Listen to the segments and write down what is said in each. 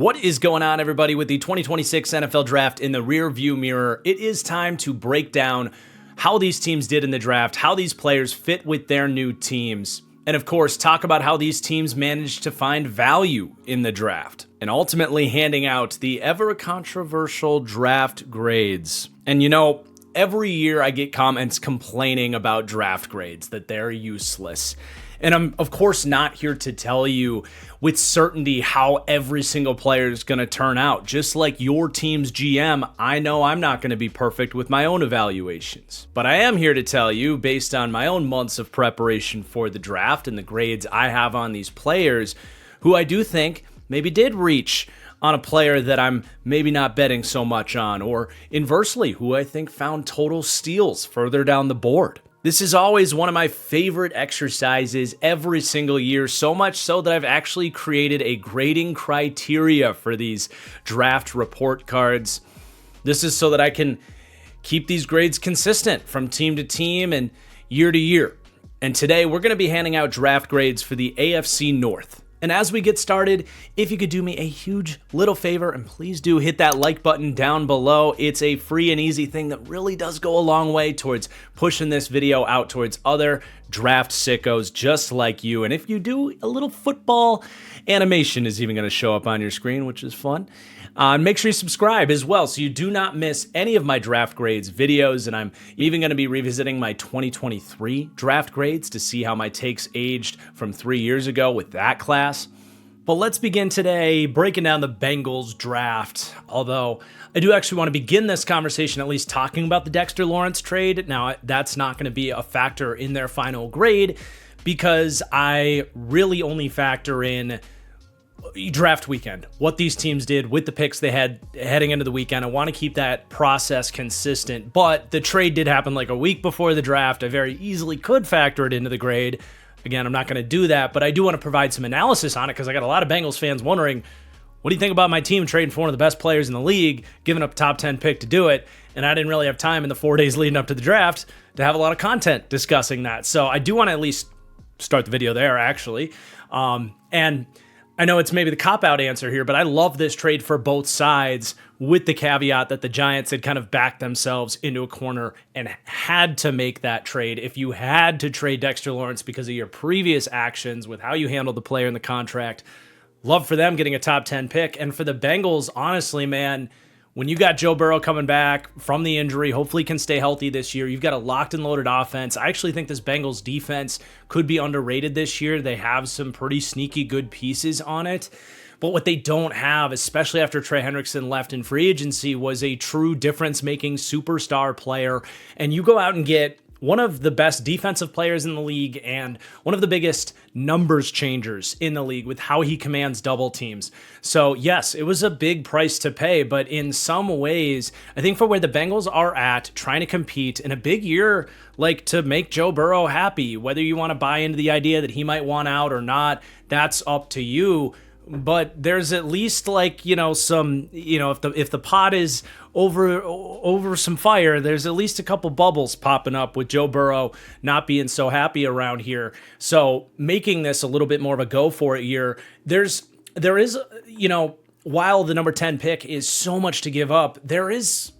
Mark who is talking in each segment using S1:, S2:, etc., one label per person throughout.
S1: What is going on, everybody? With the 2026 NFL Draft in the rear view mirror, it is time to break down how these teams did in the draft, how these players fit with their new teams, and of course, talk about how these teams managed to find value in the draft, and ultimately handing out the ever-controversial draft grades. And you know, every year I get comments complaining about draft grades, that they're useless. And I'm, of course, not here to tell you with certainty how every single player is going to turn out. Just like your team's GM, I know I'm not going to be perfect with my own evaluations. But I am here to tell you, based on my own months of preparation for the draft and the grades I have on these players, who I do think maybe did reach on a player that I'm maybe not betting so much on, or inversely, who I think found total steals further down the board. This is always one of my favorite exercises every single year, so much so that I've actually created a grading criteria for these draft report cards. This is so that I can keep these grades consistent from team to team and year to year. And today we're going to be handing out draft grades for the AFC North. And as we get started, if you could do me a huge little favor, and please do hit that like button down below. It's a free and easy thing that really does go a long way towards pushing this video out towards other draft sickos just like you. And if you do, a little football animation is even going to show up on your screen, which is fun. Make sure you subscribe as well so you do not miss any of my draft grades videos. And I'm even going to be revisiting my 2023 draft grades to see how my takes aged from 3 years ago with that class. But let's begin today breaking down the Bengals draft. Although I do actually want to begin this conversation at least talking about the Dexter Lawrence trade. Now, that's not going to be a factor in their final grade because I really only factor in draft weekend, what these teams did with the picks they had heading into the weekend. I want to keep that process consistent, but the trade did happen like a week before the draft. I very easily could factor it into the grade. Again, I'm not going to do that, but I do want to provide some analysis on it because I got a lot of Bengals fans wondering, what do you think about my team trading for one of the best players in the league, giving up a top 10 pick to do it? And I didn't really have time in the 4 days leading up to the draft to have a lot of content discussing that. So I do want to at least start the video there, actually. And I know it's maybe the cop-out answer here, but I love this trade for both sides with the caveat that the Giants had kind of backed themselves into a corner and had to make that trade. If you had to trade Dexter Lawrence because of your previous actions with how you handled the player in the contract, love for them getting a top 10 pick. And for the Bengals, honestly, man, when you got Joe Burrow coming back from the injury, hopefully can stay healthy this year. You've got a locked and loaded offense. I actually think this Bengals defense could be underrated this year. They have some pretty sneaky good pieces on it. But what they don't have, especially after Trey Hendrickson left in free agency, was a true difference-making superstar player. And you go out and get one of the best defensive players in the league and one of the biggest numbers changers in the league with how he commands double teams. So yes, it was a big price to pay, but in some ways, I think for where the Bengals are at, trying to compete in a big year, like to make Joe Burrow happy, whether you want to buy into the idea that he might want out or not, that's up to you. But there's at least like, some, if the pot is over some fire, there's at least a couple bubbles popping up with Joe Burrow not being so happy around here. So making this a little bit more of a go for it year, there is, while the number 10 pick is so much to give up, there is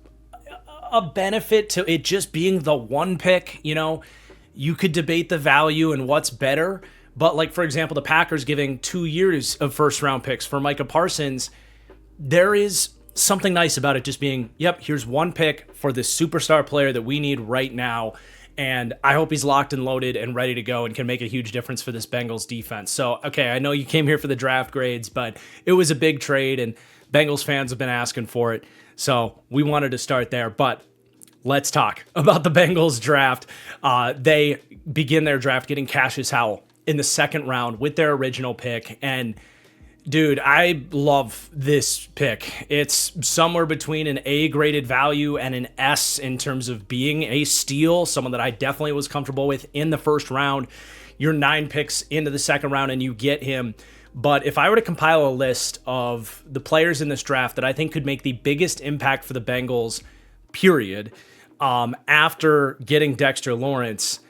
S1: a benefit to it just being the one pick. You could debate the value and what's better. But like, for example, the Packers giving 2 years of first-round picks for Micah Parsons, there is something nice about it just being, yep, here's one pick for this superstar player that we need right now, and I hope he's locked and loaded and ready to go and can make a huge difference for this Bengals defense. So, okay, I know you came here for the draft grades, but it was a big trade, and Bengals fans have been asking for it, so we wanted to start there. But let's talk about the Bengals draft. They begin their draft getting Cassius Howell in the second round with their original pick. And dude, I love this pick. It's somewhere between an A graded value and an S in terms of being a steal, someone that I definitely was comfortable with in the first round. You're 9 picks into the second round and you get him. But if I were to compile a list of the players in this draft that I think could make the biggest impact for the Bengals, period, after getting Dexter Lawrence,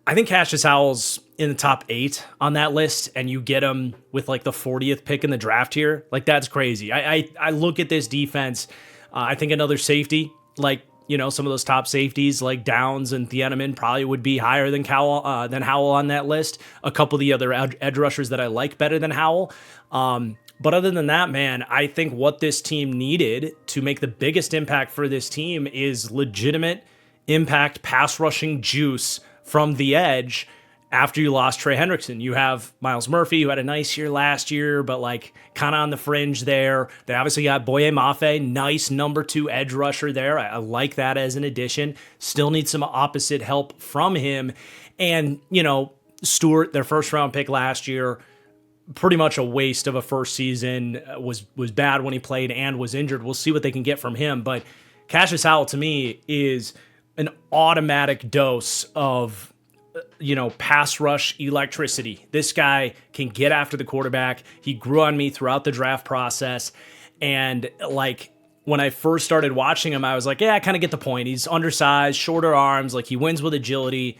S1: I think Cassius Howell's in the top 8 on that list and you get him with like the 40th pick in the draft here, like that's crazy. I look at this defense. I think another safety, like, some of those top safeties like Downs and Thieneman probably would be higher than Howell on that list. A couple of the other edge rushers that I like better than Howell. But other than that, man, I think what this team needed to make the biggest impact for this team is legitimate impact pass rushing juice from the edge. After you lost Trey Hendrickson, you have Miles Murphy, who had a nice year last year, but like kind of on the fringe there. They obviously got Boye Mafe, nice number 2 edge rusher there. I like that as an addition. Still need some opposite help from him. And, Stewart, their first round pick last year, pretty much a waste of a first season, was bad when he played and was injured. We'll see what they can get from him. But Cassius Howell, to me, is an automatic dose of pass rush electricity. This guy can get after the quarterback. He grew on me throughout the draft process. And like when I first started watching him, I was like, yeah, I kind of get the point. He's undersized, shorter arms, like he wins with agility.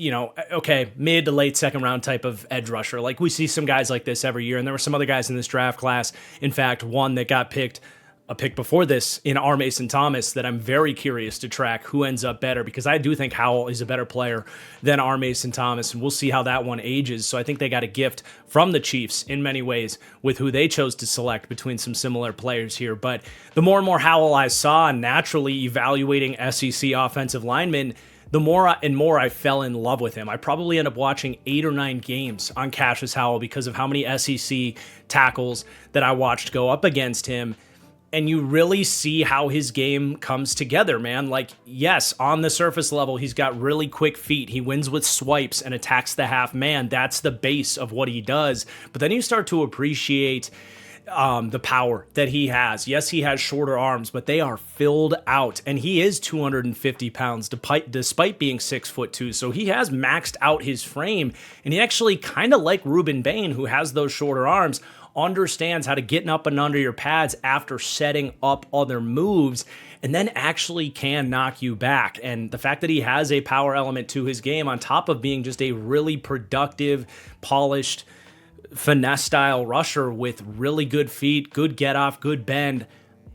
S1: Okay, mid to late second round type of edge rusher. Like we see some guys like this every year. And there were some other guys in this draft class. In fact, one that got picked a pick before this in R. Mason Thomas that I'm very curious to track who ends up better, because I do think Howell is a better player than R. Mason Thomas, and we'll see how that one ages. So I think they got a gift from the Chiefs in many ways with who they chose to select between some similar players here. But the more and more Howell I saw, naturally evaluating SEC offensive linemen, the more and more I fell in love with him. I probably end up watching 8 or 9 games on Cassius Howell because of how many SEC tackles that I watched go up against him. And you really see how his game comes together, man. Like, yes, on the surface level, he's got really quick feet. He wins with swipes and attacks the half man. That's the base of what he does. But then you start to appreciate the power that he has. Yes, he has shorter arms, but they are filled out. And he is 250 pounds despite being 6'2". So he has maxed out his frame. And he actually kind of like Ruben Bain, who has those shorter arms, understands how to get up and under your pads after setting up other moves, and then actually can knock you back. And the fact that he has a power element to his game on top of being just a really productive, polished, finesse style rusher with really good feet, good get off, good bend,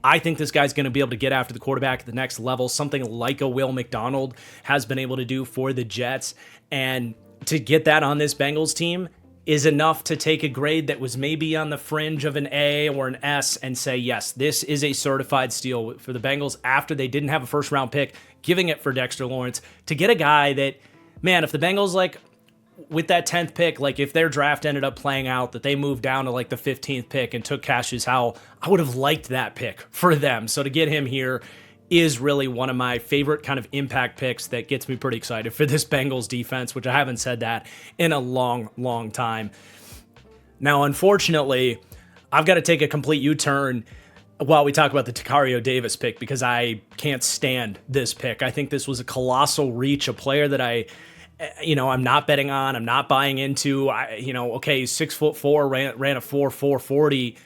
S1: I think this guy's going to be able to get after the quarterback at the next level, something like a Will McDonald has been able to do for the Jets. And to get that on this Bengals team is enough to take a grade that was maybe on the fringe of an A or an S and say, yes, this is a certified steal for the Bengals after they didn't have a first round pick, giving it for Dexter Lawrence to get a guy that, man, if the Bengals, like with that 10th pick, like if their draft ended up playing out that they moved down to like the 15th pick and took Cassius Howell, I would have liked that pick for them. So to get him here is really one of my favorite kind of impact picks that gets me pretty excited for this Bengals defense, which I haven't said that in a long, long time. Now, unfortunately, I've got to take a complete U-turn while we talk about the Tacario Davis pick because I can't stand this pick. I think this was a colossal reach, a player that I'm not betting on, I'm not buying into. Okay, he's 6'4", ran a 4.40.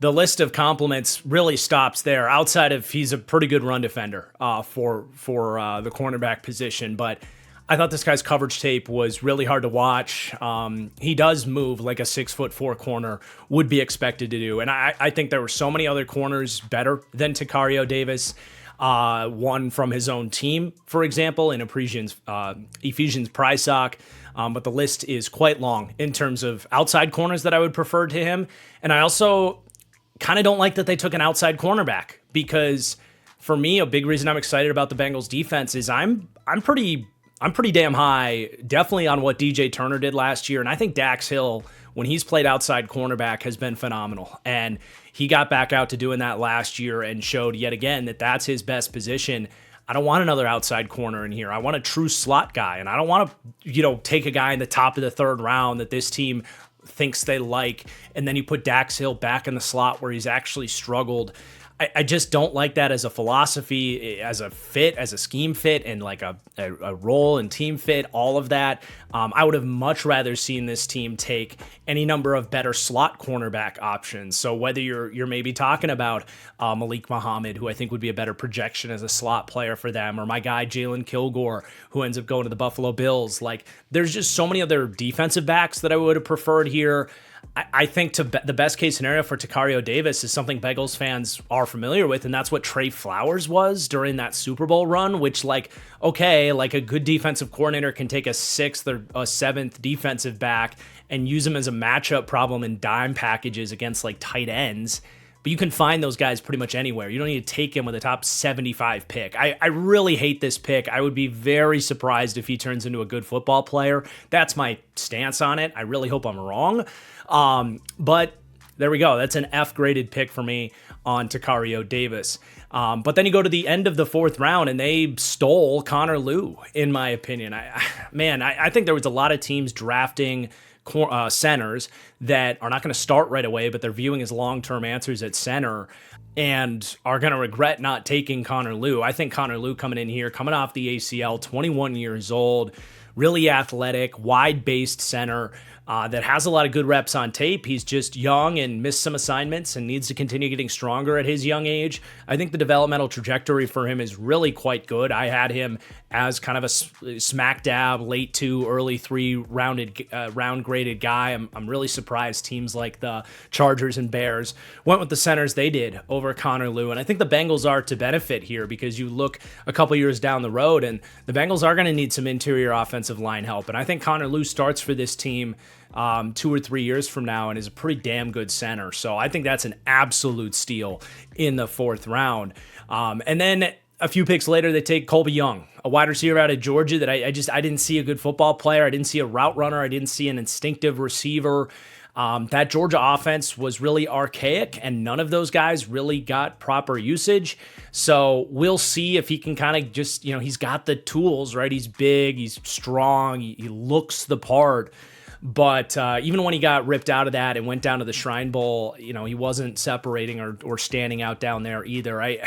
S1: The list of compliments really stops there outside of he's a pretty good run defender for the cornerback position. But I thought this guy's coverage tape was really hard to watch. He does move like a 6'4" corner would be expected to do. And I think there were so many other corners better than Tacario Davis. One from his own team, for example, in Ephesians Prysock. But the list is quite long in terms of outside corners that I would prefer to him. And I also kind of don't like that they took an outside cornerback because for me, a big reason I'm excited about the Bengals defense is I'm pretty damn high, definitely on what DJ Turner did last year. And I think Dax Hill, when he's played outside cornerback, has been phenomenal. And he got back out to doing that last year and showed yet again that that's his best position. I don't want another outside corner in here. I want a true slot guy. And I don't want to, take a guy in the top of the 3rd round that this team thinks they like, and then you put Dax Hill back in the slot where he's actually struggled. I just don't like that as a philosophy, as a fit, as a scheme fit, and like a role and team fit, all of that. I would have much rather seen this team take any number of better slot cornerback options. So whether you're maybe talking about Malik Muhammad, who I think would be a better projection as a slot player for them, or my guy Jalen Kilgore, who ends up going to the Buffalo Bills. Like, there's just so many other defensive backs that I would have preferred here. I think the best case scenario for Tacario Davis is something Bengals fans are familiar with, and that's what Trey Flowers was during that Super Bowl run, which, like, okay, like a good defensive coordinator can take a 6th or a 7th defensive back and use them as a matchup problem in dime packages against, like, tight ends. But you can find those guys pretty much anywhere. You don't need to take him with a top 75 pick. I really hate this pick. I would be very surprised if he turns into a good football player. That's my stance on it. I really hope I'm wrong. But there we go. That's an F-graded pick for me on Tacario Davis. But then you go to the end of the 4th round, and they stole Connor Lew, in my opinion. I think there was a lot of teams drafting centers that are not going to start right away, but they're viewing as long-term answers at center and are going to regret not taking Connor Lew. I think Connor Lew coming in here, coming off the ACL, 21 years old, really athletic, wide-based center that has a lot of good reps on tape. He's just young and missed some assignments and needs to continue getting stronger at his young age. I think the developmental trajectory for him is really quite good. I had him as kind of a smack dab, late 2, early 3 round graded guy. I'm really surprised teams like the Chargers and Bears went with the centers they did over Connor Lew. And I think the Bengals are to benefit here because you look a couple years down the road and the Bengals are going to need some interior offensive line help. And I think Connor Lew starts for this team 2 or 3 years from now and is a pretty damn good center. So I think that's an absolute steal in the 4th round. And then a few picks later, they take Colby Young, a wide receiver out of Georgia that I didn't see a good football player. I didn't see a route runner. I didn't see an instinctive receiver. That Georgia offense was really archaic, and none of those guys really got proper usage. So we'll see if he can kind of just, he's got the tools, right? He's big, he's strong, he looks the part. But even when he got ripped out of that and went down to the Shrine Bowl, he wasn't separating or standing out down there either. I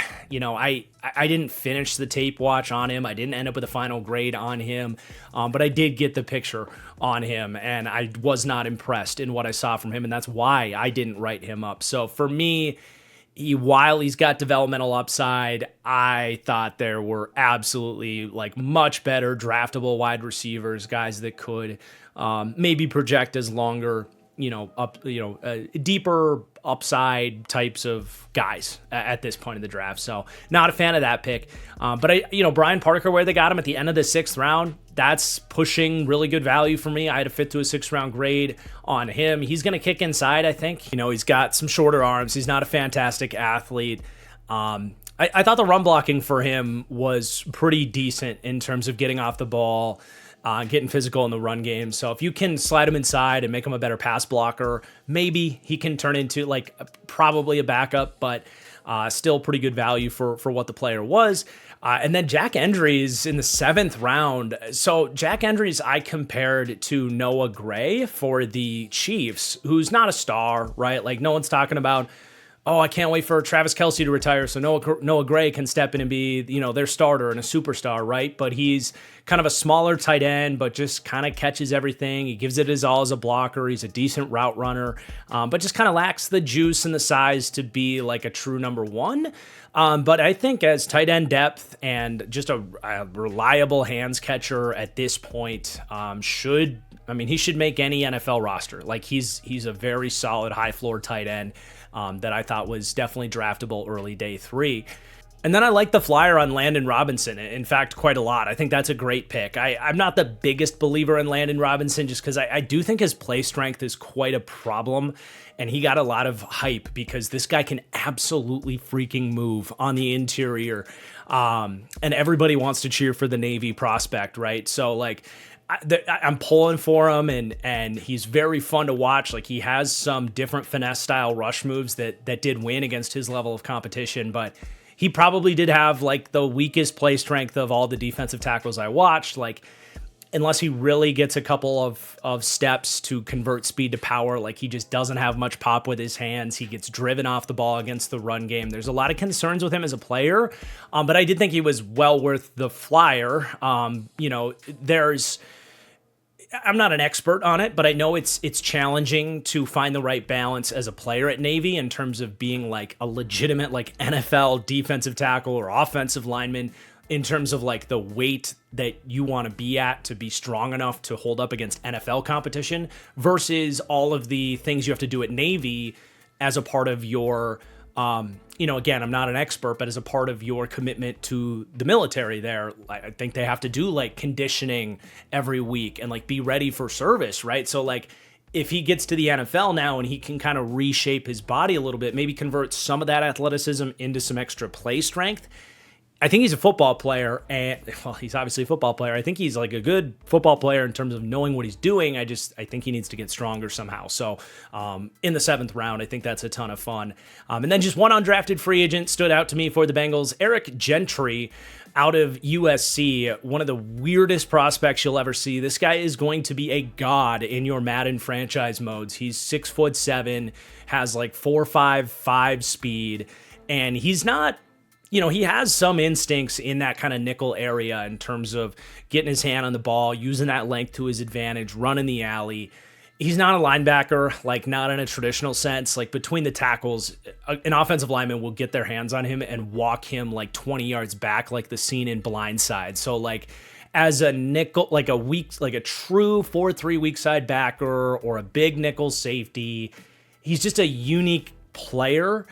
S1: didn't finish the tape watch on him. I didn't end up with a final grade on him, but I did get the picture on him, and I was not impressed in what I saw from him, and that's why I didn't write him up. So for me, while he's got developmental upside, I thought there were absolutely much better draftable wide receivers, guys that could maybe project as longer, deeper upside types of guys at this point in the draft. So not a fan of that pick. But Brian Parker, where they got him at the end of the 6th round, that's pushing really good value for me. I had a 5th to a 6th round grade on him. He's going to kick inside, I think. He's got some shorter arms. He's not a fantastic athlete. I thought the run blocking for him was pretty decent in terms of getting off the ball, getting physical in the run game. So if you can slide him inside and make him a better pass blocker, maybe he can turn into probably a backup, but still pretty good value for what the player was. And then Jack Endries in the 7th round. So Jack Endries I compared to Noah Gray for the Chiefs, who's not a star, right? No one's talking about, oh, I can't wait for Travis Kelce to retire so Noah Gray can step in and be, their starter and a superstar, right? But he's kind of a smaller tight end, but just kind of catches everything. He gives it his all as a blocker. He's a decent route runner, but just kind of lacks the juice and the size to be a true number 1. But I think as tight end depth and just a reliable hands catcher at this point, he should make any NFL roster. He's a very solid high floor tight end that I thought was definitely draftable early day 3. And then I like the flyer on Landon Robinson, in fact, quite a lot. I think that's a great pick. I'm not the biggest believer in Landon Robinson just because I do think his play strength is quite a problem, and he got a lot of hype because this guy can absolutely freaking move on the interior, and everybody wants to cheer for the Navy prospect, right? So, I'm pulling for him, and he's very fun to watch. He has some different finesse style rush moves that did win against his level of competition, but he probably did have the weakest play strength of all the defensive tackles I watched. unless he really gets a couple of steps to convert speed to power. Like, he just doesn't have much pop with his hands. He gets driven off the ball against the run game. There's a lot of concerns with him as a player, but I did think he was well worth the flyer. I'm not an expert on it, but I know it's challenging to find the right balance as a player at Navy in terms of being like a legitimate like NFL defensive tackle or offensive lineman, in terms of like the weight that you want to be at to be strong enough to hold up against NFL competition versus all of the things you have to do at Navy as a part of your, again, I'm not an expert, but as a part of your commitment to the military there. I think they have to do like conditioning every week and like be ready for service, right? So like, if he gets to the NFL now and he can kind of reshape his body a little bit, maybe convert some of that athleticism into some extra play strength, I think he's a football player, and well, he's obviously a football player. I think he's like a good football player in terms of knowing what he's doing. I think he needs to get stronger somehow. So in the 7th round, I think that's a ton of fun. And then just one undrafted free agent stood out to me for the Bengals, Eric Gentry out of USC, one of the weirdest prospects you'll ever see. This guy is going to be a god in your Madden franchise modes. He's 6'7", has like 4.55 speed, and he's not, he has some instincts in that kind of nickel area in terms of getting his hand on the ball, using that length to his advantage, running the alley. He's not a linebacker, like not in a traditional sense. Like between the tackles, an offensive lineman will get their hands on him and walk him like 20 yards back, like the scene in Blindside. So like as a nickel, like a true 4-3 weak side backer or a big nickel safety, he's just a unique player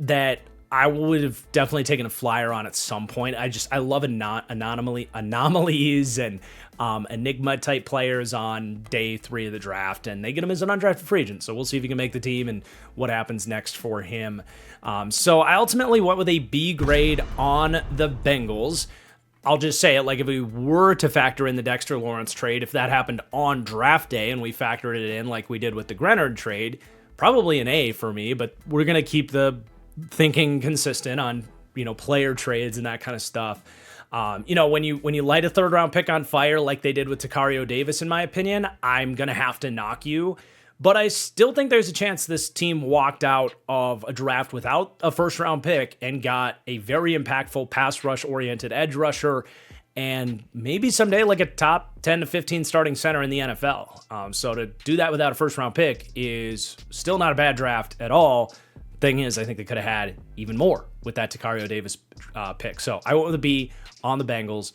S1: that I would have definitely taken a flyer on at some point. I love anomalies and enigma type players on day 3 of the draft, and they get him as an undrafted free agent. So we'll see if he can make the team and what happens next for him. So I ultimately went with a B grade on the Bengals. I'll just say it, like if we were to factor in the Dexter Lawrence trade, if that happened on draft day and we factored it in like we did with the Grenard trade, probably an A for me, but we're going to keep the thinking consistent on, player trades and that kind of stuff. When you light a 3rd round pick on fire like they did with Takario Davis, in my opinion, I'm going to have to knock you. But I still think there's a chance this team walked out of a draft without a 1st round pick and got a very impactful pass rush oriented edge rusher and maybe someday like a top 10 to 15 starting center in the NFL. So to do that without a 1st round pick is still not a bad draft at all. Thing is, I think they could have had even more with that Takario Davis pick. So I went with a B on the Bengals.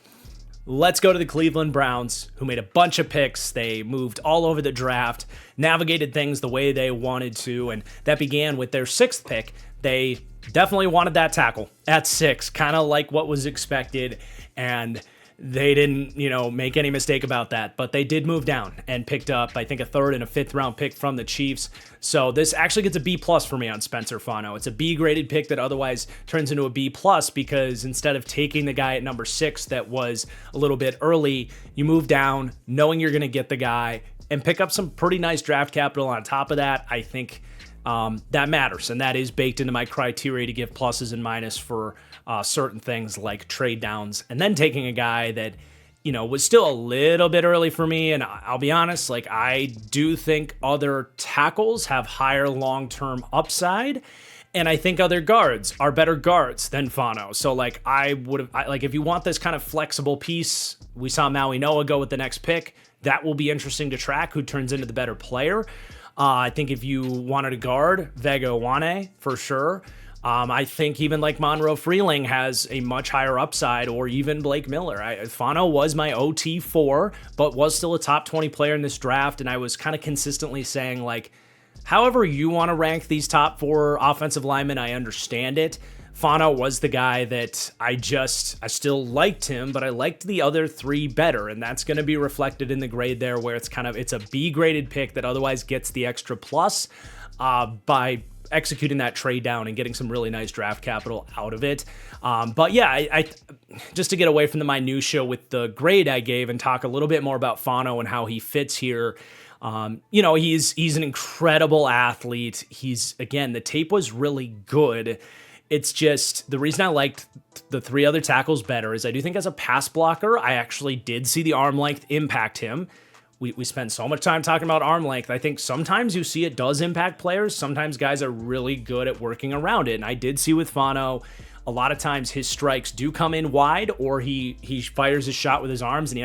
S1: Let's go to the Cleveland Browns, who made a bunch of picks. They moved all over the draft, navigated things the way they wanted to, and that began with their 6th pick. They definitely wanted that tackle at 6, kind of like what was expected, and they didn't, make any mistake about that, but they did move down and picked up, I think, a 3rd and a 5th round pick from the Chiefs. So this actually gets a B plus for me on Spencer Fano. It's a B graded pick that otherwise turns into a B plus because instead of taking the guy at number 6 that was a little bit early, you move down knowing you're going to get the guy and pick up some pretty nice draft capital on top of that. I think that matters, and that is baked into my criteria to give pluses and minus for certain things like trade downs, and then taking a guy that, was still a little bit early for me. And I'll be honest, like I do think other tackles have higher long-term upside, and I think other guards are better guards than Fano. So like if you want this kind of flexible piece, we saw Maui Noah go with the next pick. That will be interesting to track who turns into the better player. I think if you wanted a guard, Vega Wane for sure. I think even like Monroe Freeling has a much higher upside, or even Blake Miller. Fano was my OT4, but was still a top 20 player in this draft, and I was kind of consistently saying, like, however you want to rank these top 4 offensive linemen, I understand it. Fano was the guy that I still liked him, but I liked the other 3 better, and that's going to be reflected in the grade there, where it's a B graded pick that otherwise gets the extra plus by executing that trade down and getting some really nice draft capital out of it. But yeah, I just to get away from the minutia with the grade I gave and talk a little bit more about Fano and how he fits here. He's an incredible athlete. Again, the tape was really good. It's just the reason I liked the three other tackles better is I do think as a pass blocker, I actually did see the arm length impact him. We spend so much time talking about arm length. I think sometimes you see it does impact players. Sometimes guys are really good at working around it. And I did see with Fano, a lot of times his strikes do come in wide, or he fires his shot with his arms and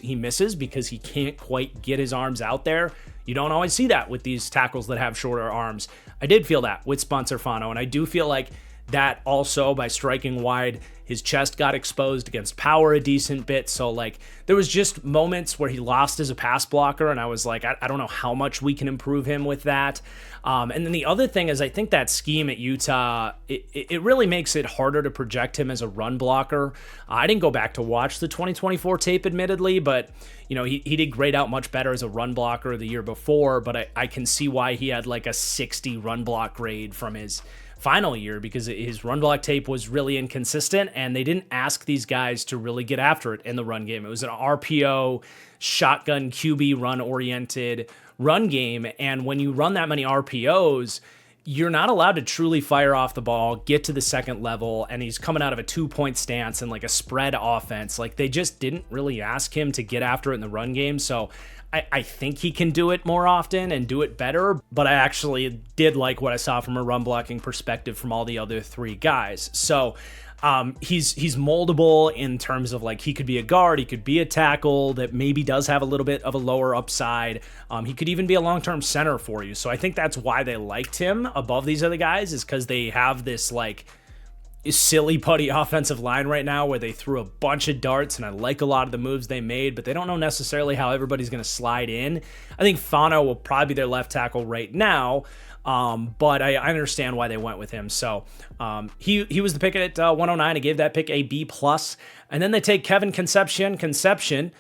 S1: he misses because he can't quite get his arms out there. You don't always see that with these tackles that have shorter arms. I did feel that with Spencer Fano, and I do feel like that also by striking wide, his chest got exposed against power a decent bit. So like there was just moments where he lost as a pass blocker, and I was like, I don't know how much we can improve him with that. And then the other thing is I think that scheme at Utah, it really makes it harder to project him as a run blocker. I didn't go back to watch the 2024 tape admittedly, but he did grade out much better as a run blocker the year before, but I can see why he had like a 60 run block grade from his final year, because his run block tape was really inconsistent and they didn't ask these guys to really get after it in the run game. It was an RPO, shotgun QB run oriented run game. And when you run that many RPOs, you're not allowed to truly fire off the ball, get to the second level, and he's coming out of a 2-point stance and like a spread offense. Like they just didn't really ask him to get after it in the run game. So I think he can do it more often and do it better, but I actually did like what I saw from a run blocking perspective from all the other three guys. So he's moldable in terms of like he could be a guard, he could be a tackle that maybe does have a little bit of a lower upside. He could even be a long-term center for you. So I think that's why they liked him above these other guys, is because they have this like silly putty offensive line right now where they threw a bunch of darts, and I like a lot of the moves they made, but they don't know necessarily how everybody's going to slide in. I think Fano will probably be their left tackle right now, but I understand why they went with him. So he was the pick at 109. I gave that pick a B+. And then they take Kevin Concepcion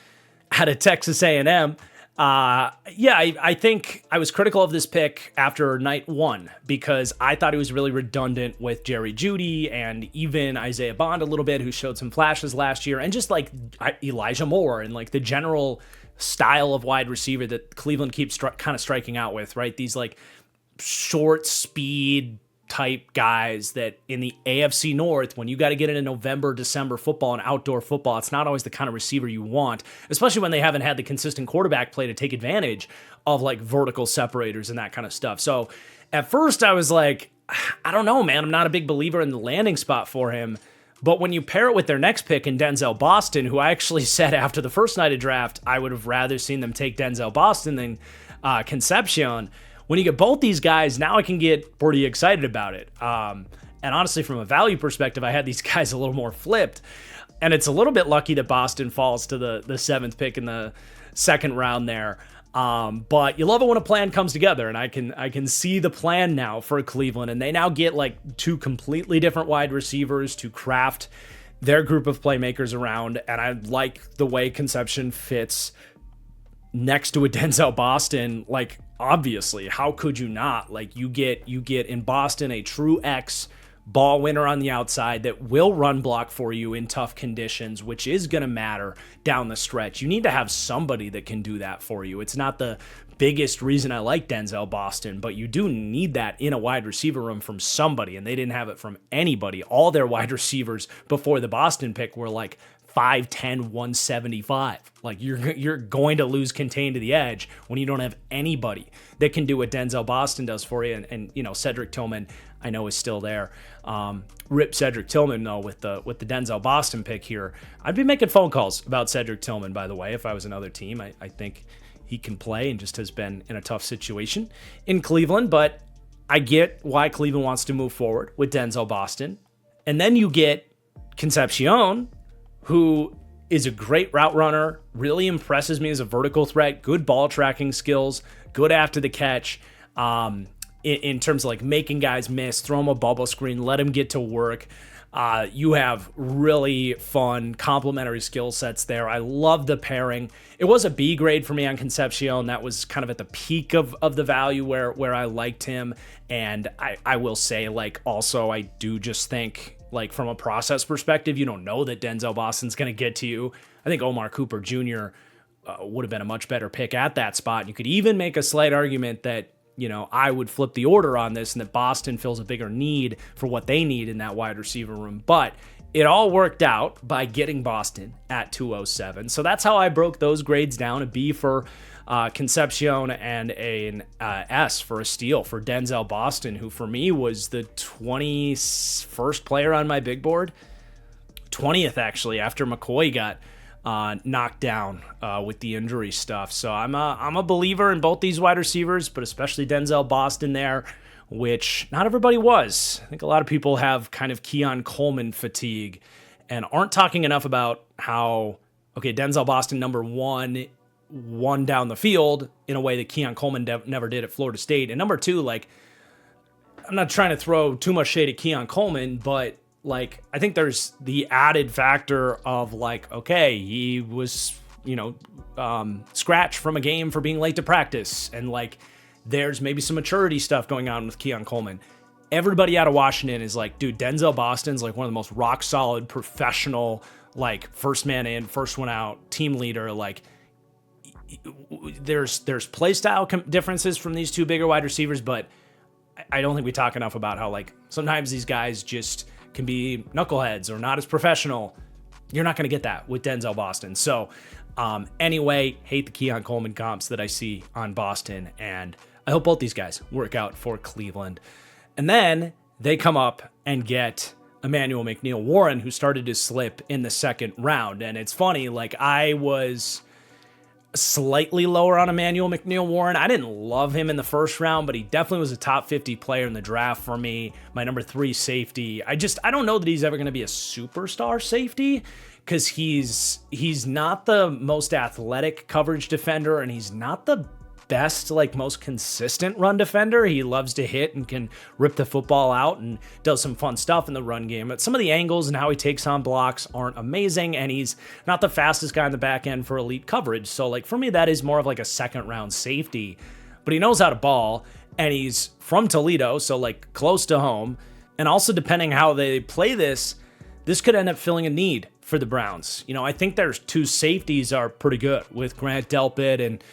S1: out of Texas A&M. I think I was critical of this pick after night one because I thought it was really redundant with Jerry Jeudy and even Isaiah Bond a little bit, who showed some flashes last year, and just like Elijah Moore and like the general style of wide receiver that Cleveland keeps kind of striking out with, right? These like short speed type guys that in the AFC North, when you got to get into November, December football and outdoor football, it's not always the kind of receiver you want, especially when they haven't had the consistent quarterback play to take advantage of like vertical separators and that kind of stuff. So at first I was like, I don't know, man, I'm not a big believer in the landing spot for him. But when you pair it with their next pick in Denzel Boston, who I actually said after the first night of draft, I would have rather seen them take Denzel Boston than Concepcion. When you get both these guys, now I can get pretty excited about it. And honestly, from a value perspective, I had these guys a little more flipped. And it's a little bit lucky that Boston falls to the seventh pick in the second round there. But you love it when a plan comes together, and I can see the plan now for Cleveland. And they now get like two completely different wide receivers to craft their group of playmakers around. And I like the way Concepcion fits next to a Denzel Boston. Like, obviously, how could you not? Like, you get in Boston a true X ball winner on the outside that will run block for you in tough conditions, which is going to matter down the stretch. You need to have somebody that can do that for you. It's not the biggest reason I like Denzel Boston, but you do need that in a wide receiver room from somebody, and they didn't have it from anybody. All their wide receivers before the Boston pick were like 5'10", 175. Like you're going to lose contained to the edge when you don't have anybody that can do what Denzel Boston does for you. And Cedric Tillman, I know, is still there. Rip Cedric Tillman though with the Denzel Boston pick here. I'd be making phone calls about Cedric Tillman, by the way, if I was another team. I think he can play and just has been in a tough situation in Cleveland, but I get why Cleveland wants to move forward with Denzel Boston. And then you get Concepcion, who is a great route runner, really impresses me as a vertical threat, good ball tracking skills, good after the catch, in terms of like making guys miss, throw them a bubble screen, let them get to work. You have really fun complementary skill sets there. I love the pairing. It was a B grade for me on Concepcion. That was kind of at the peak of the value where I liked him. And I will say, like, also, I do just think, like, from a process perspective, you don't know that Denzel Boston's going to get to you. I think Omar Cooper Jr. Would have been a much better pick at that spot. You could even make a slight argument that I would flip the order on this and that Boston fills a bigger need for what they need in that wide receiver room. But it all worked out by getting Boston at 207. So that's how I broke those grades down: a B for Concepcion and an S for a steal for Denzel Boston, who for me was the 21st player on my big board. 20th, actually, after McCoy got knocked down with the injury stuff. So I'm a believer in both these wide receivers, but especially Denzel Boston there, which not everybody was. I think a lot of people have kind of Keon Coleman fatigue and aren't talking enough about how, okay, Denzel Boston, number one down the field in a way that Keon Coleman never did at Florida State. And number two, like, I'm not trying to throw too much shade at Keon Coleman, but like, I think there's the added factor of like, okay, he was, scratched from a game for being late to practice. And like, there's maybe some maturity stuff going on with Keon Coleman. Everybody out of Washington is like, dude, Denzel Boston's like one of the most rock solid professional, like first man in, first one out team leader. Like, there's play style differences from these two bigger wide receivers, but I don't think we talk enough about how like sometimes these guys just can be knuckleheads or not as professional. You're not going to get that with Denzel Boston. So anyway, hate the Keon Coleman comps that I see on Boston, and I hope both these guys work out for Cleveland. And then they come up and get Emmanuel McNeil-Warren, who started to slip in the second round. And it's funny, like I was slightly lower on Emmanuel McNeil-Warren. I didn't love him in the first round, but he definitely was a top 50 player in the draft for me. My number 3 safety. I don't know that he's ever going to be a superstar safety because he's not the most athletic coverage defender, and he's not the best, like most consistent run defender. He loves to hit and can rip the football out and does some fun stuff in the run game. But some of the angles and how he takes on blocks aren't amazing, and he's not the fastest guy in the back end for elite coverage. So like for me, that is more of like a second round safety, but he knows how to ball, and he's from Toledo, so like close to home. And also depending how they play this could end up filling a need for the Browns. I think their 2 safeties are pretty good with Grant Delpit and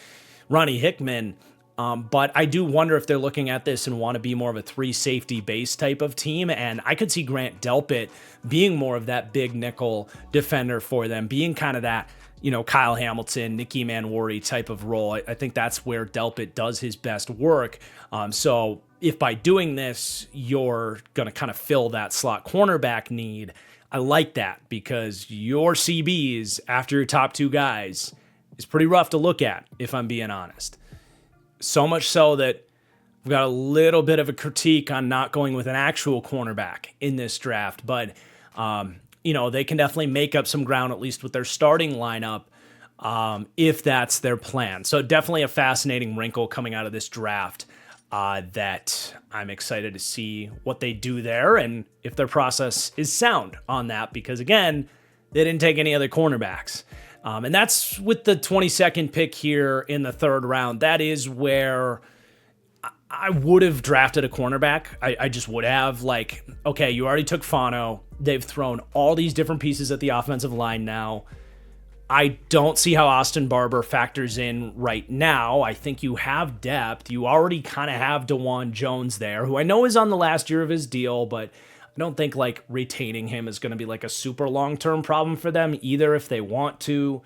S1: Ronnie Hickman, but I do wonder if they're looking at this and want to be more of a 3 safety base type of team, and I could see Grant Delpit being more of that big nickel defender for them, being kind of that, Kyle Hamilton, Nicky Manwari type of role. I think that's where Delpit does his best work. So if by doing this, you're going to kind of fill that slot cornerback need, I like that, because your CBs after your top 2 guys is pretty rough to look at, if I'm being honest. So much so that I've got a little bit of a critique on not going with an actual cornerback in this draft, but they can definitely make up some ground, at least with their starting lineup, if that's their plan. So definitely a fascinating wrinkle coming out of this draft that I'm excited to see what they do there and if their process is sound on that, because again, they didn't take any other cornerbacks. And that's with the 22nd pick here in the 3rd round. That is where I would have drafted a cornerback. I just would have. Like, okay, you already took Fano. They've thrown all these different pieces at the offensive line now. I don't see how Austin Barber factors in right now. I think you have depth. You already kind of have DeJuan Jones there, who I know is on the last year of his deal, but I don't think like retaining him is going to be like a super long-term problem for them either if they want to.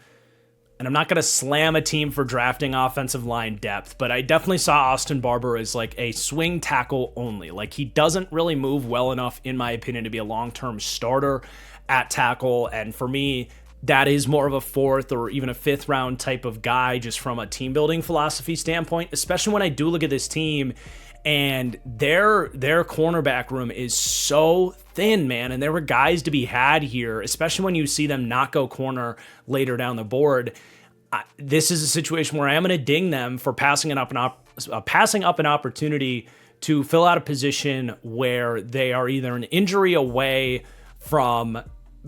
S1: And I'm not going to slam a team for drafting offensive line depth, but I definitely saw Austin Barber as like a swing tackle only. Like he doesn't really move well enough, in my opinion, to be a long-term starter at tackle. And for me, that is more of a 4th or even a 5th round type of guy just from a team building philosophy standpoint, especially when I do look at this team and their cornerback room is so thin, man. And there were guys to be had here, especially when you see them not go corner later down the board. This is a situation where I am going to ding them for passing up an opportunity to fill out a position where they are either an injury away from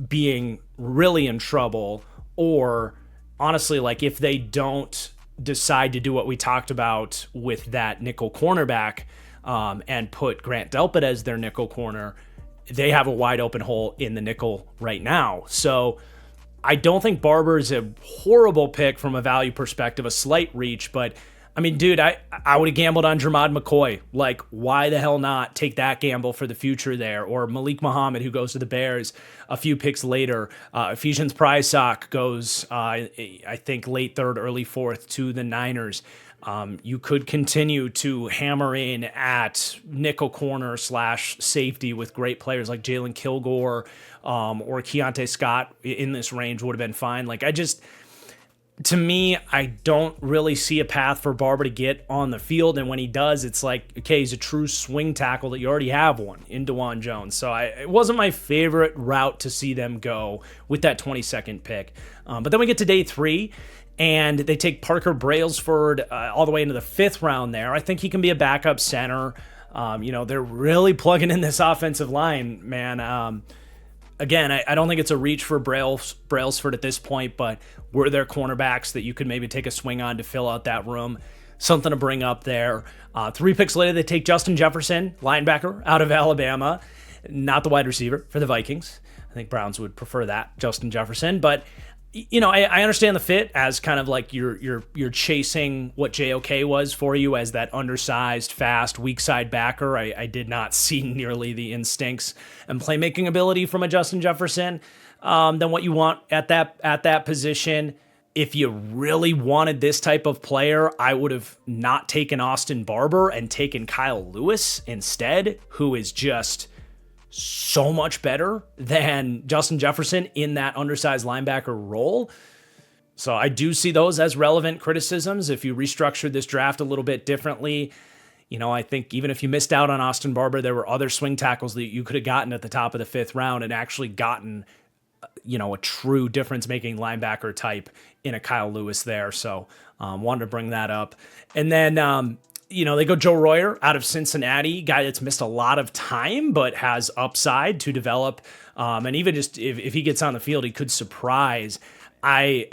S1: being really in trouble, or honestly, like if they don't decide to do what we talked about with that nickel cornerback and put Grant Delpit as their nickel corner, they have a wide open hole in the nickel right now. So I don't think Barber is a horrible pick from a value perspective, a slight reach, but I mean, dude, I would have gambled on Jermod McCoy. Like, why the hell not take that gamble for the future there? Or Malik Muhammad, who goes to the Bears a few picks later. Ephesians Prysock goes, I think, late third, early fourth to the Niners. You could continue to hammer in at nickel corner / safety with great players like Jalen Kilgore or Keontae Scott in this range would have been fine. Like, to me, I don't really see a path for Barber to get on the field. And when he does, it's like, okay, he's a true swing tackle that you already have one in DeJuan Jones. So it wasn't my favorite route to see them go with that 22nd pick. But then we get to day 3, and they take Parker Brailsford all the way into the 5th round there. I think he can be a backup center. They're really plugging in this offensive line, man. Again, I don't think it's a reach for Brailsford at this point, but were there cornerbacks that you could maybe take a swing on to fill out that room? Something to bring up there. 3 picks later, they take Justin Jefferson, linebacker out of Alabama, not the wide receiver for the Vikings. I think Browns would prefer that, Justin Jefferson. But I understand the fit as kind of like you're chasing what JOK was for you as that undersized, fast, weak side backer. I did not see nearly the instincts and playmaking ability from a Justin Jefferson than what you want at that position. If you really wanted this type of player, I would have not taken Austin Barber and taken Kyle Lewis instead, who is just so much better than Justin Jefferson in that undersized linebacker role. So I do see those as relevant criticisms. If you restructured this draft a little bit differently, I think even if you missed out on Austin Barber, there were other swing tackles that you could have gotten at the top of the 5th round and actually gotten, a true difference-making linebacker type in a Kyle Lewis there. So wanted to bring that up. And then, they go Joe Royer out of Cincinnati, guy that's missed a lot of time, but has upside to develop. And even just if he gets on the field, he could surprise. I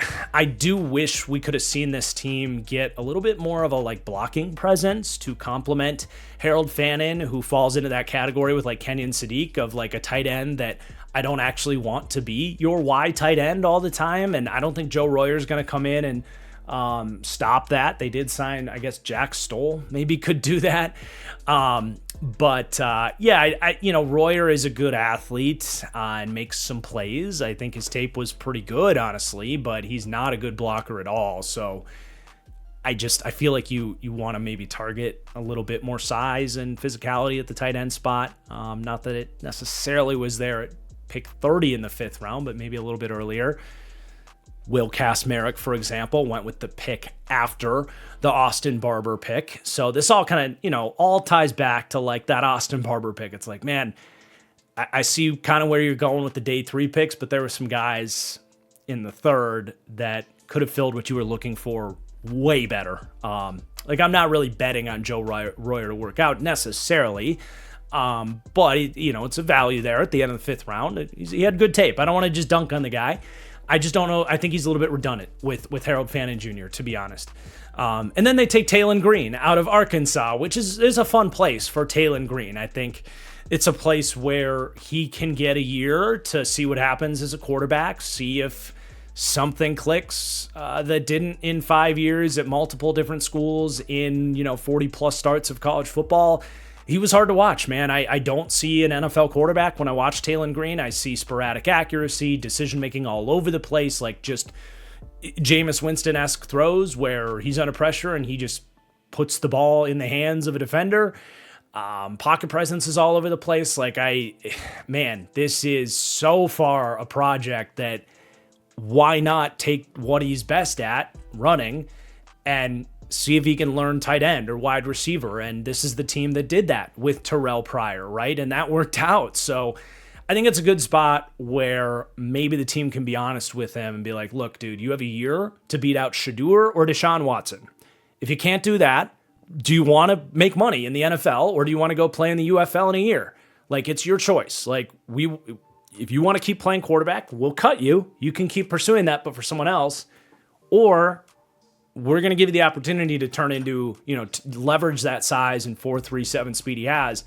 S1: do wish we could have seen this team get a little bit more of a blocking presence to complement Harold Fannin, who falls into that category with Kenyon Sadiq of a tight end that I don't actually want to be your Y tight end all the time. And I don't think Joe Royer is going to come in and stop that. They did sign, I guess, Jack Stoll maybe could do that. Royer is a good athlete and makes some plays. I think his tape was pretty good, honestly, but he's not a good blocker at all. So I feel like you want to maybe target a little bit more size and physicality at the tight end spot. Not that it necessarily was there at pick 30 in the 5th round, but maybe a little bit earlier. Will Kasmerick, for example, went with the pick after the Austin Barber pick. So this all kind of, all ties back to that Austin Barber pick. It's like, man, I see kind of where you're going with the day 3 picks, but there were some guys in the 3rd that could have filled what you were looking for way better. I'm not really betting on Joe Royer to work out necessarily. But it's a value there at the end of the 5th round. He had good tape. I don't want to just dunk on the guy. I just don't know. I think he's a little bit redundant with Harold Fannin Jr., to be honest. And then they take Taylon Green out of Arkansas, which is a fun place for Taylon Green. I think it's a place where he can get a year to see what happens as a quarterback, see if something clicks that didn't in 5 years at multiple different schools in 40+ starts of college football. He was hard to watch, man. I don't see an NFL quarterback when I watch Taylon Green. I see sporadic accuracy, decision-making all over the place, just Jameis Winston-esque throws where he's under pressure and he just puts the ball in the hands of a defender. Pocket presence is all over the place. This is so far a project that why not take what he's best at, running, and see if he can learn tight end or wide receiver. And this is the team that did that with Terrell Pryor, right? And that worked out. So I think it's a good spot where maybe the team can be honest with him and be like, look, dude, you have a year to beat out Shadur or Deshaun Watson. If you can't do that, do you want to make money in the NFL or do you want to go play in the UFL in a year? It's your choice. If you want to keep playing quarterback, we'll cut you. You can keep pursuing that, but for someone else. Or we're going to give you the opportunity to turn into, to leverage that size and 4.37 speed he has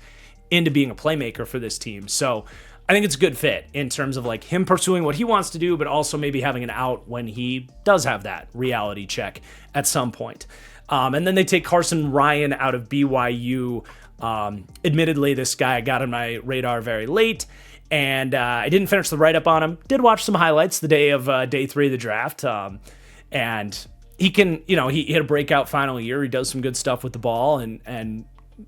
S1: into being a playmaker for this team. So I think it's a good fit in terms of him pursuing what he wants to do, but also maybe having an out when he does have that reality check at some point. And then they take Carson Ryan out of BYU. Admittedly, this guy got on my radar very late, and I didn't finish the write-up on him. Did watch some highlights the day of day 3 of the draft, and he can, he had a breakout final year. He does some good stuff with the ball, and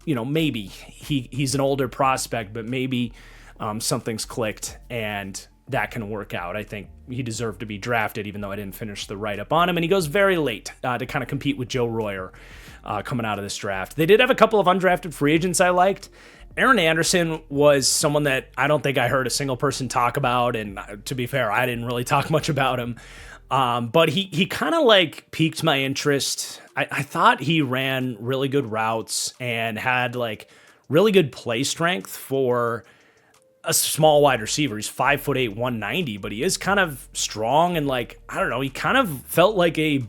S1: maybe he's an older prospect, but maybe something's clicked, and that can work out. I think he deserved to be drafted, even though I didn't finish the write-up on him. And he goes very late to kind of compete with Joe Royer coming out of this draft. They did have a couple of undrafted free agents I liked. Aaron Anderson was someone that I don't think I heard a single person talk about. And to be fair, I didn't really talk much about him. But he kind of like piqued my interest. I thought he ran really good routes and had like really good play strength for a small wide receiver. He's 5'8", 190, but he is kind of strong and like, I don't know, he kind of felt like a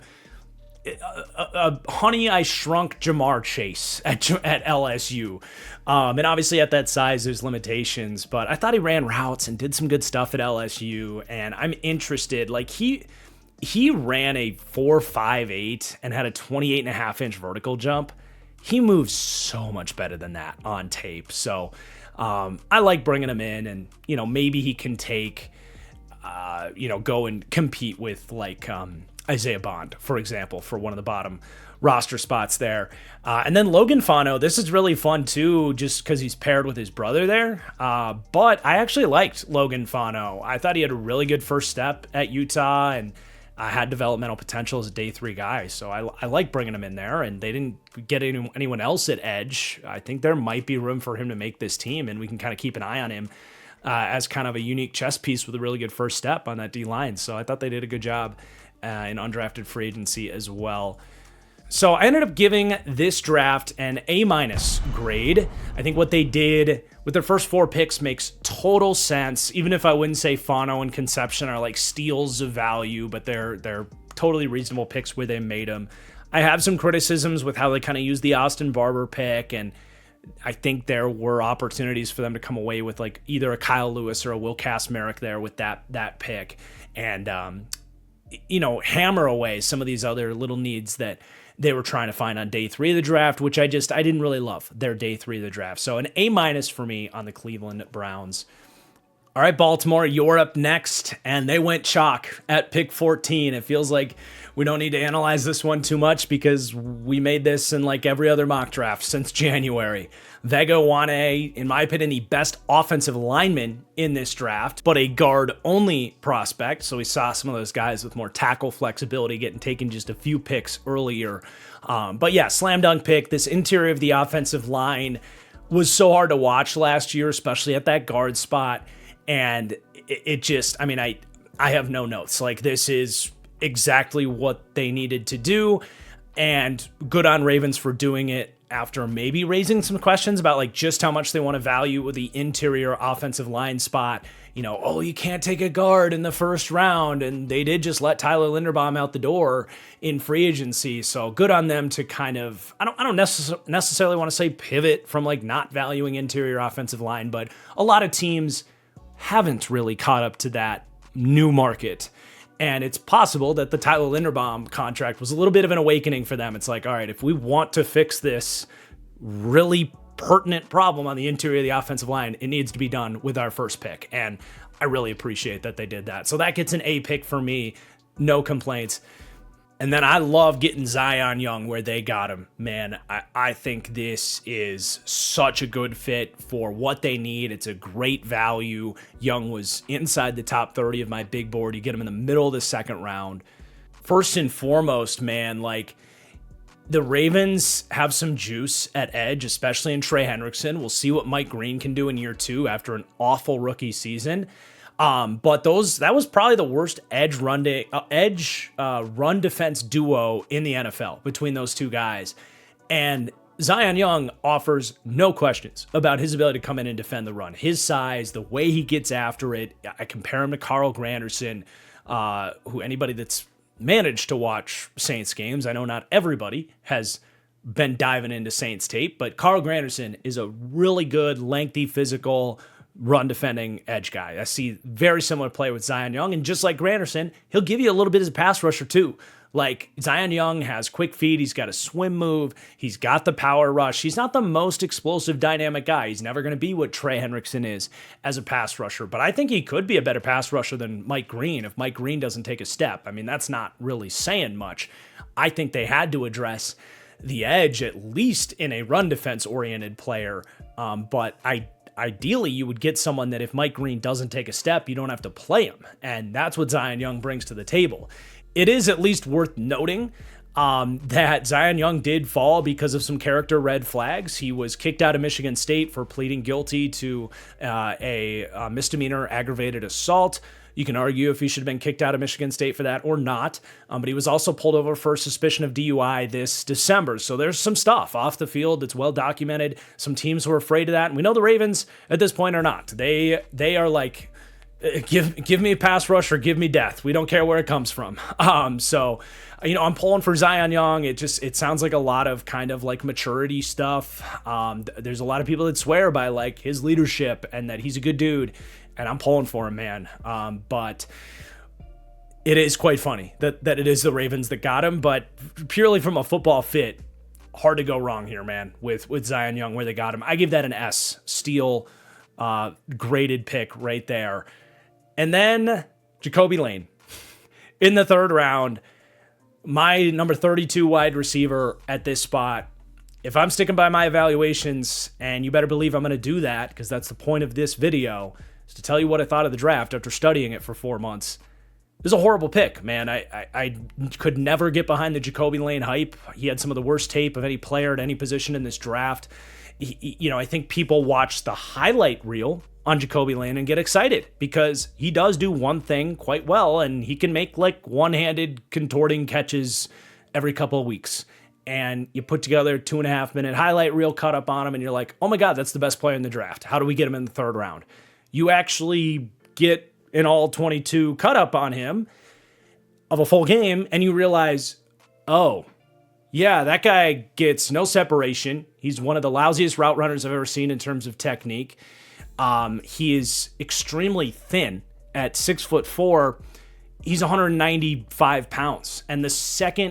S1: Honey I Shrunk Jamar Chase at LSU. And obviously at that size, there's limitations, but I thought he ran routes and did some good stuff at LSU. And I'm interested, like he ran a 4.58 and had a 28.5-inch vertical jump. He moves so much better than that on tape. So I like bringing him in, and maybe he can take, go and compete with like Isaiah Bond, for example, for one of the bottom roster spots there. And then Logan Fano, this is really fun too, just because he's paired with his brother there. But I actually liked Logan Fano. I thought he had a really good first step at Utah, and had developmental potential as a day 3 guy. So I like bringing him in there, and they didn't get anyone else at edge. I think there might be room for him to make this team, and we can kind of keep an eye on him as kind of a unique chess piece with a really good first step on that D-line. So I thought they did a good job in undrafted free agency as well. So I ended up giving this draft an A- grade. I think what they did with their first 4 picks makes total sense, even if I wouldn't say Fano and Conception are like steals of value, but they're totally reasonable picks where they made them. I have some criticisms with how they kind of used the Austin Barber pick, and I think there were opportunities for them to come away with like either a Kyle Lewis or a Will Kastmerick there with that pick, and hammer away some of these other little needs that they were trying to find on day 3 of the draft, which I didn't really love their day 3 of the draft. So an A- for me on the Cleveland Browns. All right, Baltimore, you're up next, and they went chalk at pick 14. It feels like we don't need to analyze this one too much because we made this in like every other mock draft since January. Vega Wane, in my opinion, the best offensive lineman in this draft, but a guard-only prospect. So we saw some of those guys with more tackle flexibility getting taken just a few picks earlier. But yeah, slam dunk pick. This interior of the offensive line was so hard to watch last year, especially at that guard spot. And it just, I have no notes. Like, this is exactly what they needed to do, and good on Ravens for doing it after maybe raising some questions about like just how much they want to value with the interior offensive line spot. You can't take a guard in the first round, and they did just let Tyler Linderbaum out the door in free agency. So good on them to kind of, I don't necessarily want to say pivot from like not valuing interior offensive line, but a lot of teams haven't really caught up to that new market. And it's possible that the Tyler Linderbaum contract was a little bit of an awakening for them. It's like, all right, if we want to fix this really pertinent problem on the interior of the offensive line, it needs to be done with our first pick. And I really appreciate that they did that. So that gets an A pick for me. No complaints. And then I love getting Zion Young where they got him. Man, I think this is such a good fit for what they need. It's a great value. Young was inside the top 30 of my big board. You get him in the middle of the second round. First and foremost, man, like, the Ravens have some juice at edge, especially in Trey Hendrickson. We'll see what Mike Green can do in year 2 after an awful rookie season. But that was probably the worst edge run defense duo in the NFL between those two guys. And Zion Young offers no questions about his ability to come in and defend the run. His size, the way he gets after it. I compare him to Carl Granderson, who anybody that's managed to watch Saints games, I know not everybody has been diving into Saints tape, but Carl Granderson is a really good, lengthy, physical, run-defending edge guy. I see very similar play with Zion Young, and just like Granderson, he'll give you a little bit as a pass rusher too. Like, Zion Young has quick feet. He's got a swim move. He's got the power rush. He's not the most explosive, dynamic guy. He's never going to be what Trey Hendrickson is as a pass rusher. But I think he could be a better pass rusher than Mike Green if Mike Green doesn't take a step. I mean, that's not really saying much. I think they had to address the edge, at least in a run defense-oriented player. But ideally, you would get someone that if Mike Green doesn't take a step, you don't have to play him. And that's what Zion Young brings to the table. It is at least worth noting that Zion Young did fall because of some character red flags. He was kicked out of Michigan State for pleading guilty to a misdemeanor aggravated assault. You can argue if he should have been kicked out of Michigan State for that or not, but he was also pulled over for suspicion of DUI this December. So there's some stuff off the field that's well documented. Some teams were afraid of that, and we know the Ravens at this point are not. They are like, give me a pass rush or give me death. We don't care where it comes from. So, I'm pulling for Zion Young. It sounds like a lot of kind of like maturity stuff. There's a lot of people that swear by like his leadership and that he's a good dude, and I'm pulling for him, man. But it is quite funny that it is the Ravens that got him, but purely from a football fit, hard to go wrong here, man, with Zion Young where they got him. I give that an S, steal, graded pick right there. And then Jacoby Lane in the third round, my number 32 wide receiver at this spot. If I'm sticking by my evaluations, and you better believe I'm going to do that because that's the point of this video, is to tell you what I thought of the draft after studying it for 4 months. It was a horrible pick, man. I could never get behind the Jacoby Lane hype. He had some of the worst tape of any player at any position in this draft. I think people watch the highlight reel on Jacoby Lane and get excited because he does do one thing quite well, and he can make like one-handed contorting catches every couple of weeks. And you put together a 2.5 minute highlight reel cut up on him, and you're like, oh my God, that's the best player in the draft. How do we get him in the third round? You actually get an all 22 cut up on him of a full game, and you realize, oh, yeah, that guy gets no separation. He's one of the lousiest route runners I've ever seen in terms of technique. He is extremely thin at 6'4". He's 195 pounds. And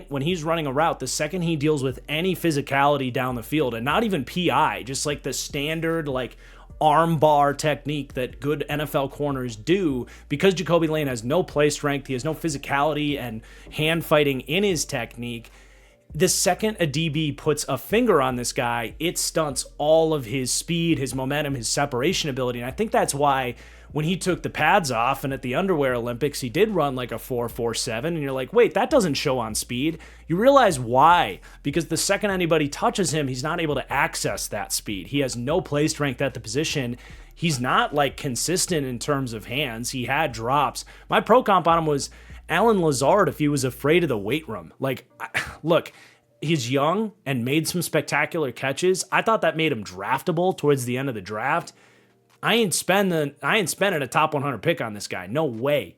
S1: when he's running a route, the second he deals with any physicality down the field, and not even PI, just like the standard, like arm bar technique that good NFL corners do, because Jacoby Lane has no play strength, he has no physicality and hand fighting in his technique. The second a DB puts a finger on this guy, it stunts all of his speed, his momentum, his separation ability. And I think that's why when he took the pads off and at the underwear Olympics, he did run like a 4.47. And you're like, wait, that doesn't show on speed. You realize why? Because the second anybody touches him, he's not able to access that speed. He has no play strength at the position. He's not like consistent in terms of hands. He had drops. My pro comp on him was Alan Lazard if he was afraid of the weight room. Like, look, he's young and made some spectacular catches. I thought that made him draftable towards the end of the draft. I ain't spending a top 100 pick on this guy. No way.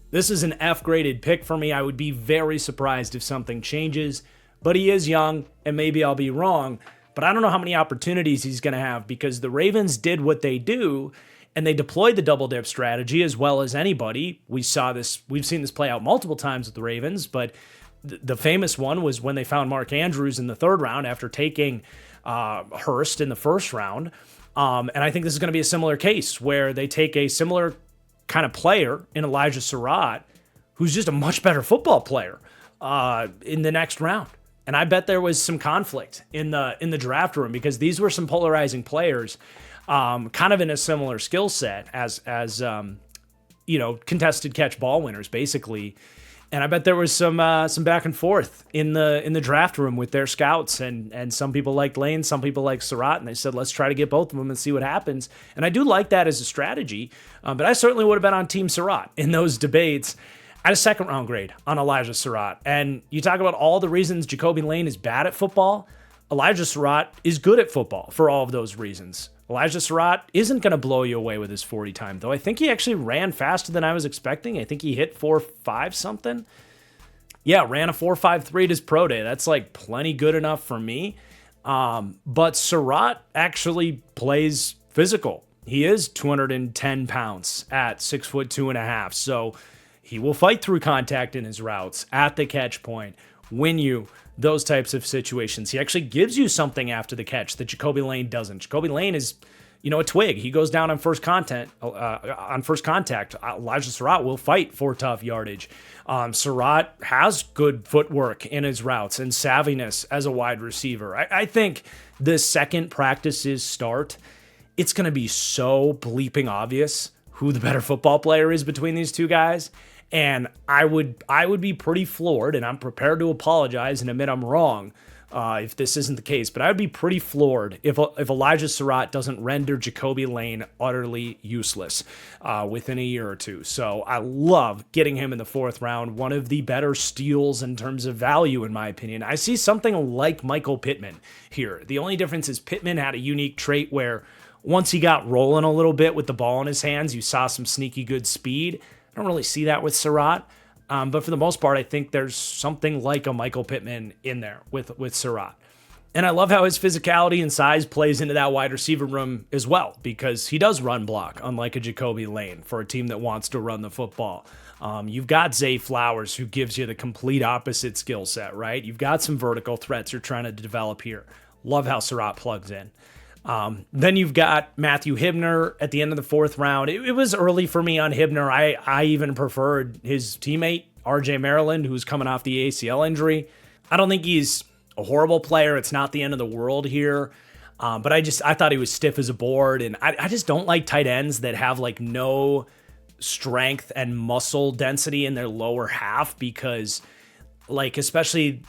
S1: This is an F-graded pick for me. I would be very surprised if something changes, but he is young, and maybe I'll be wrong, but I don't know how many opportunities he's going to have because the Ravens did what they do, and they deployed the double dip strategy as well as anybody. We've seen this play out multiple times with the Ravens, but the famous one was when they found Mark Andrews in the third round after taking Hurst in the first round. And I think this is going to be a similar case where they take a similar kind of player in Elijah Surratt, who's just a much better football player in the next round. And I bet there was some conflict in the draft room because these were some polarizing players, kind of in a similar skill set as contested catch ball winners, basically. And I bet there was some back and forth in the draft room with their scouts, and some people liked Lane, some people liked Surratt, and they said, let's try to get both of them and see what happens. And I do like that as a strategy, but I certainly would have been on Team Surratt in those debates. I had a second round grade on Elijah Surratt. And you talk about all the reasons Jacoby Lane is bad at football. Elijah Surratt is good at football for all of those reasons. Elijah Surratt isn't going to blow you away with his 40 time, though. I think he actually ran faster than I was expecting. I think he hit 4.5 something. Yeah, ran a 4.53 at his pro day. That's like plenty good enough for me. But Surratt actually plays physical. He is 210 pounds at 6'2.5". So he will fight through contact in his routes at the catch point, win you those types of situations. He actually gives you something after the catch that Jacoby Lane doesn't. Jacoby Lane is, a twig. He goes down on first contact. Elijah Surratt will fight for tough yardage. Surratt has good footwork in his routes and savviness as a wide receiver. I think the second practices start, it's going to be so bleeping obvious who the better football player is between these two guys. And I would be pretty floored, and I'm prepared to apologize and admit I'm wrong if this isn't the case, but I would be pretty floored if Elijah Surratt doesn't render Jacoby Lane utterly useless within a year or two. So I love getting him in the 4th round, one of the better steals in terms of value, in my opinion. I see something like Michael Pittman here. The only difference is Pittman had a unique trait where once he got rolling a little bit with the ball in his hands, you saw some sneaky good speed. I don't really see that with Surratt. But for the most part, I think there's something like a Michael Pittman in there with Surratt. And I love how his physicality and size plays into that wide receiver room as well, because he does run block, unlike a Jacoby Lane, for a team that wants to run the football. You've got Zay Flowers, who gives you the complete opposite skill set, right? You've got some vertical threats you're trying to develop here. Love how Surratt plugs in. Then you've got Matthew Hibner at the end of the 4th round. It was early for me on Hibner. I even preferred his teammate, RJ Maryland, who's coming off the ACL injury. I don't think he's a horrible player. It's not the end of the world here. But I thought he was stiff as a board. And I just don't like tight ends that have like no strength and muscle density in their lower half, because like, especially,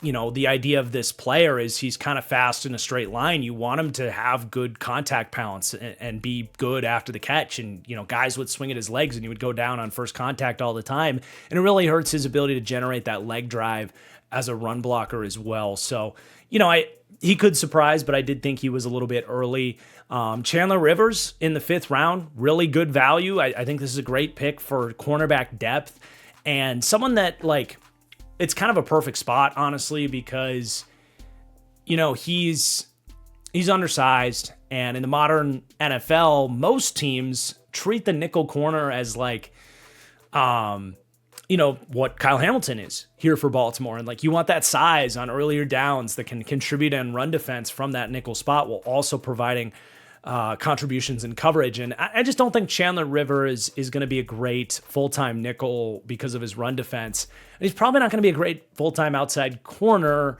S1: the idea of this player is he's kind of fast in a straight line. You want him to have good contact balance and be good after the catch. And, guys would swing at his legs and he would go down on first contact all the time. And it really hurts his ability to generate that leg drive as a run blocker as well. So, he could surprise, but I did think he was a little bit early. Chandler Rivers in the 5th round, really good value. I think this is a great pick for cornerback depth and someone that it's kind of a perfect spot, honestly, because, he's undersized, and in the modern NFL, most teams treat the nickel corner as what Kyle Hamilton is here for Baltimore. And you want that size on earlier downs that can contribute in run defense from that nickel spot, while also providing contributions in coverage. And I just don't think Chandler Rivers is going to be a great full-time nickel because of his run defense. And he's probably not going to be a great full-time outside corner.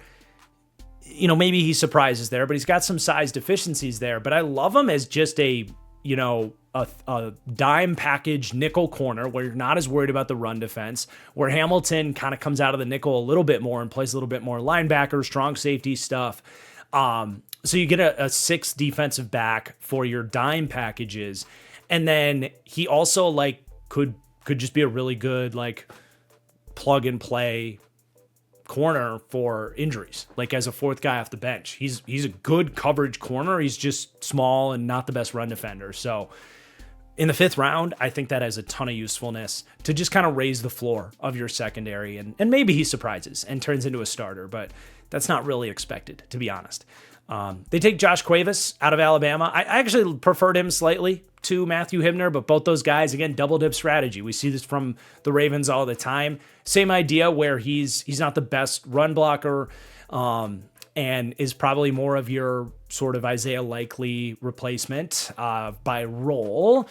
S1: Maybe he surprises there, but he's got some size deficiencies there. But I love him as just a dime package nickel corner where you're not as worried about the run defense, where Hamilton kind of comes out of the nickel a little bit more and plays a little bit more linebacker, strong safety stuff. So you get a 6th defensive back for your dime packages. And then he also could just be a really good plug and play corner for injuries, as a 4th guy off the bench. He's a good coverage corner. He's just small and not the best run defender. So in the 5th round, I think that has a ton of usefulness to just kind of raise the floor of your secondary. And maybe he surprises and turns into a starter, but that's not really expected, to be honest. They take Josh Cuevas out of Alabama. I actually preferred him slightly to Matthew Hibner, but both those guys, again, double dip strategy. We see this from the Ravens all the time. Same idea where he's not the best run blocker, and is probably more of your sort of Isaiah Likely replacement by role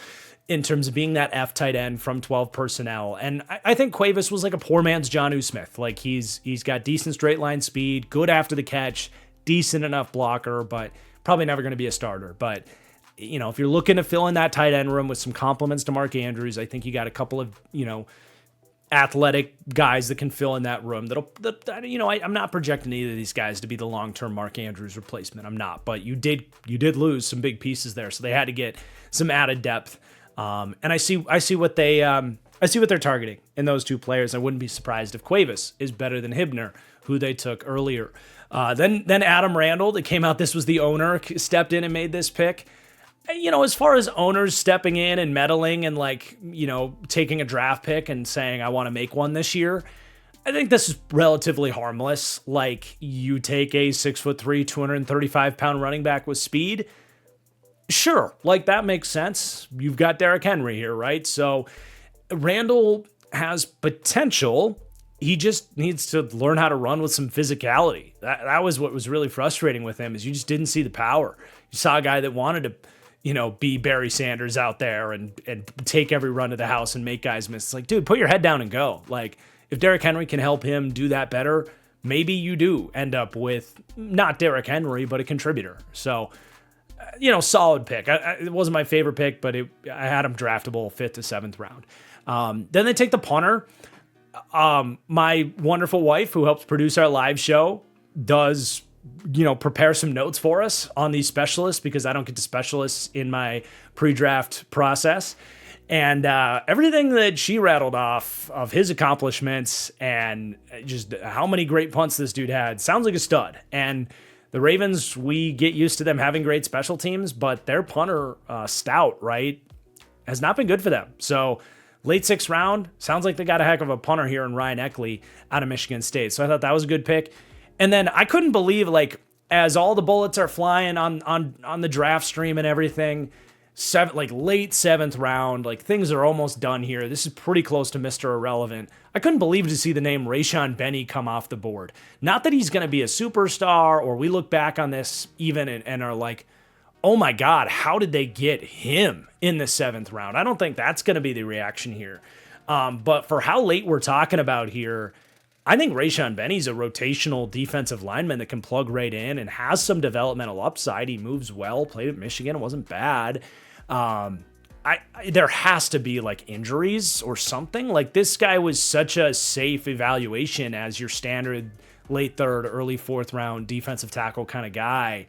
S1: in terms of being that F tight end from 12 personnel. And I think Cuevas was like a poor man's Jonnu Smith. He's got decent straight line speed, good after the catch, decent enough blocker, but probably never going to be a starter. But, if you're looking to fill in that tight end room with some compliments to Mark Andrews, I think you got a couple of, athletic guys that can fill in that room. I'm not projecting either of these guys to be the long-term Mark Andrews replacement. I'm not, but you did lose some big pieces there. So they had to get some added depth. And I see what they're targeting in those two players. I wouldn't be surprised if Cuevas is better than Hibner, who they took earlier. Then Adam Randall, that came out, this was the owner, stepped in and made this pick. As far as owners stepping in and meddling and taking a draft pick and saying, I want to make one this year, I think this is relatively harmless. You take a 6'3", 235-pound running back with speed. Sure, that makes sense. You've got Derrick Henry here, right? So Randall has potential. He just needs to learn how to run with some physicality. That was what was really frustrating with him, is you just didn't see the power. You saw a guy that wanted to, be Barry Sanders out there and take every run to the house and make guys miss. It's like, dude, put your head down and go. Like, if Derrick Henry can help him do that better, maybe you do end up with not Derrick Henry, but a contributor. So, solid pick. It wasn't my favorite pick, but I had him draftable 5th to 7th round. Then they take the punter. My wonderful wife, who helps produce our live show, does prepare some notes for us on these specialists, because I don't get to specialists in my pre-draft process. And everything that she rattled off of his accomplishments and just how many great punts this dude had sounds like a stud. And the Ravens, we get used to them having great special teams, but their punter, Stout, right, has not been good for them. So late 6th round, sounds like they got a heck of a punter here in Ryan Eckley out of Michigan State. So I thought that was a good pick. And then I couldn't believe, like, as all the bullets are flying on the draft stream and everything, late 7th round, like, things are almost done here. This is pretty close to Mr. Irrelevant. I couldn't believe to see the name Rayshon Benny come off the board. Not that he's going to be a superstar, or we look back on this even and are like, oh my God, how did they get him in the 7th round? I don't think that's going to be the reaction here. But for how late we're talking about here, I think Rayshon Benny's a rotational defensive lineman that can plug right in and has some developmental upside. He moves well, played at Michigan, it wasn't bad. There has to be like injuries or something. Like, this guy was such a safe evaluation as your standard late 3rd, early 4th round defensive tackle kind of guy.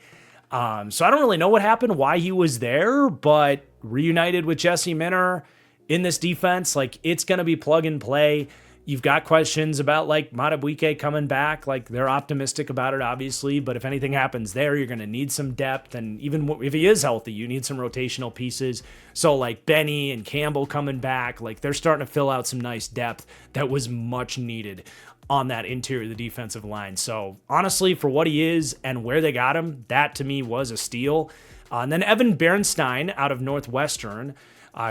S1: So I don't really know what happened, why he was there, but reunited with Jesse Minter in this defense, like, it's going to be plug and play. You've got questions about, like, Madubuike coming back. Like, they're optimistic about it, obviously, but if anything happens there, you're going to need some depth. And even if he is healthy, you need some rotational pieces. So, like, Benny and Campbell coming back, like, they're starting to fill out some nice depth that was much needed on that interior of the defensive line. So, honestly, for what he is and where they got him, that to me was a steal. And then Evan Bernstein out of Northwestern.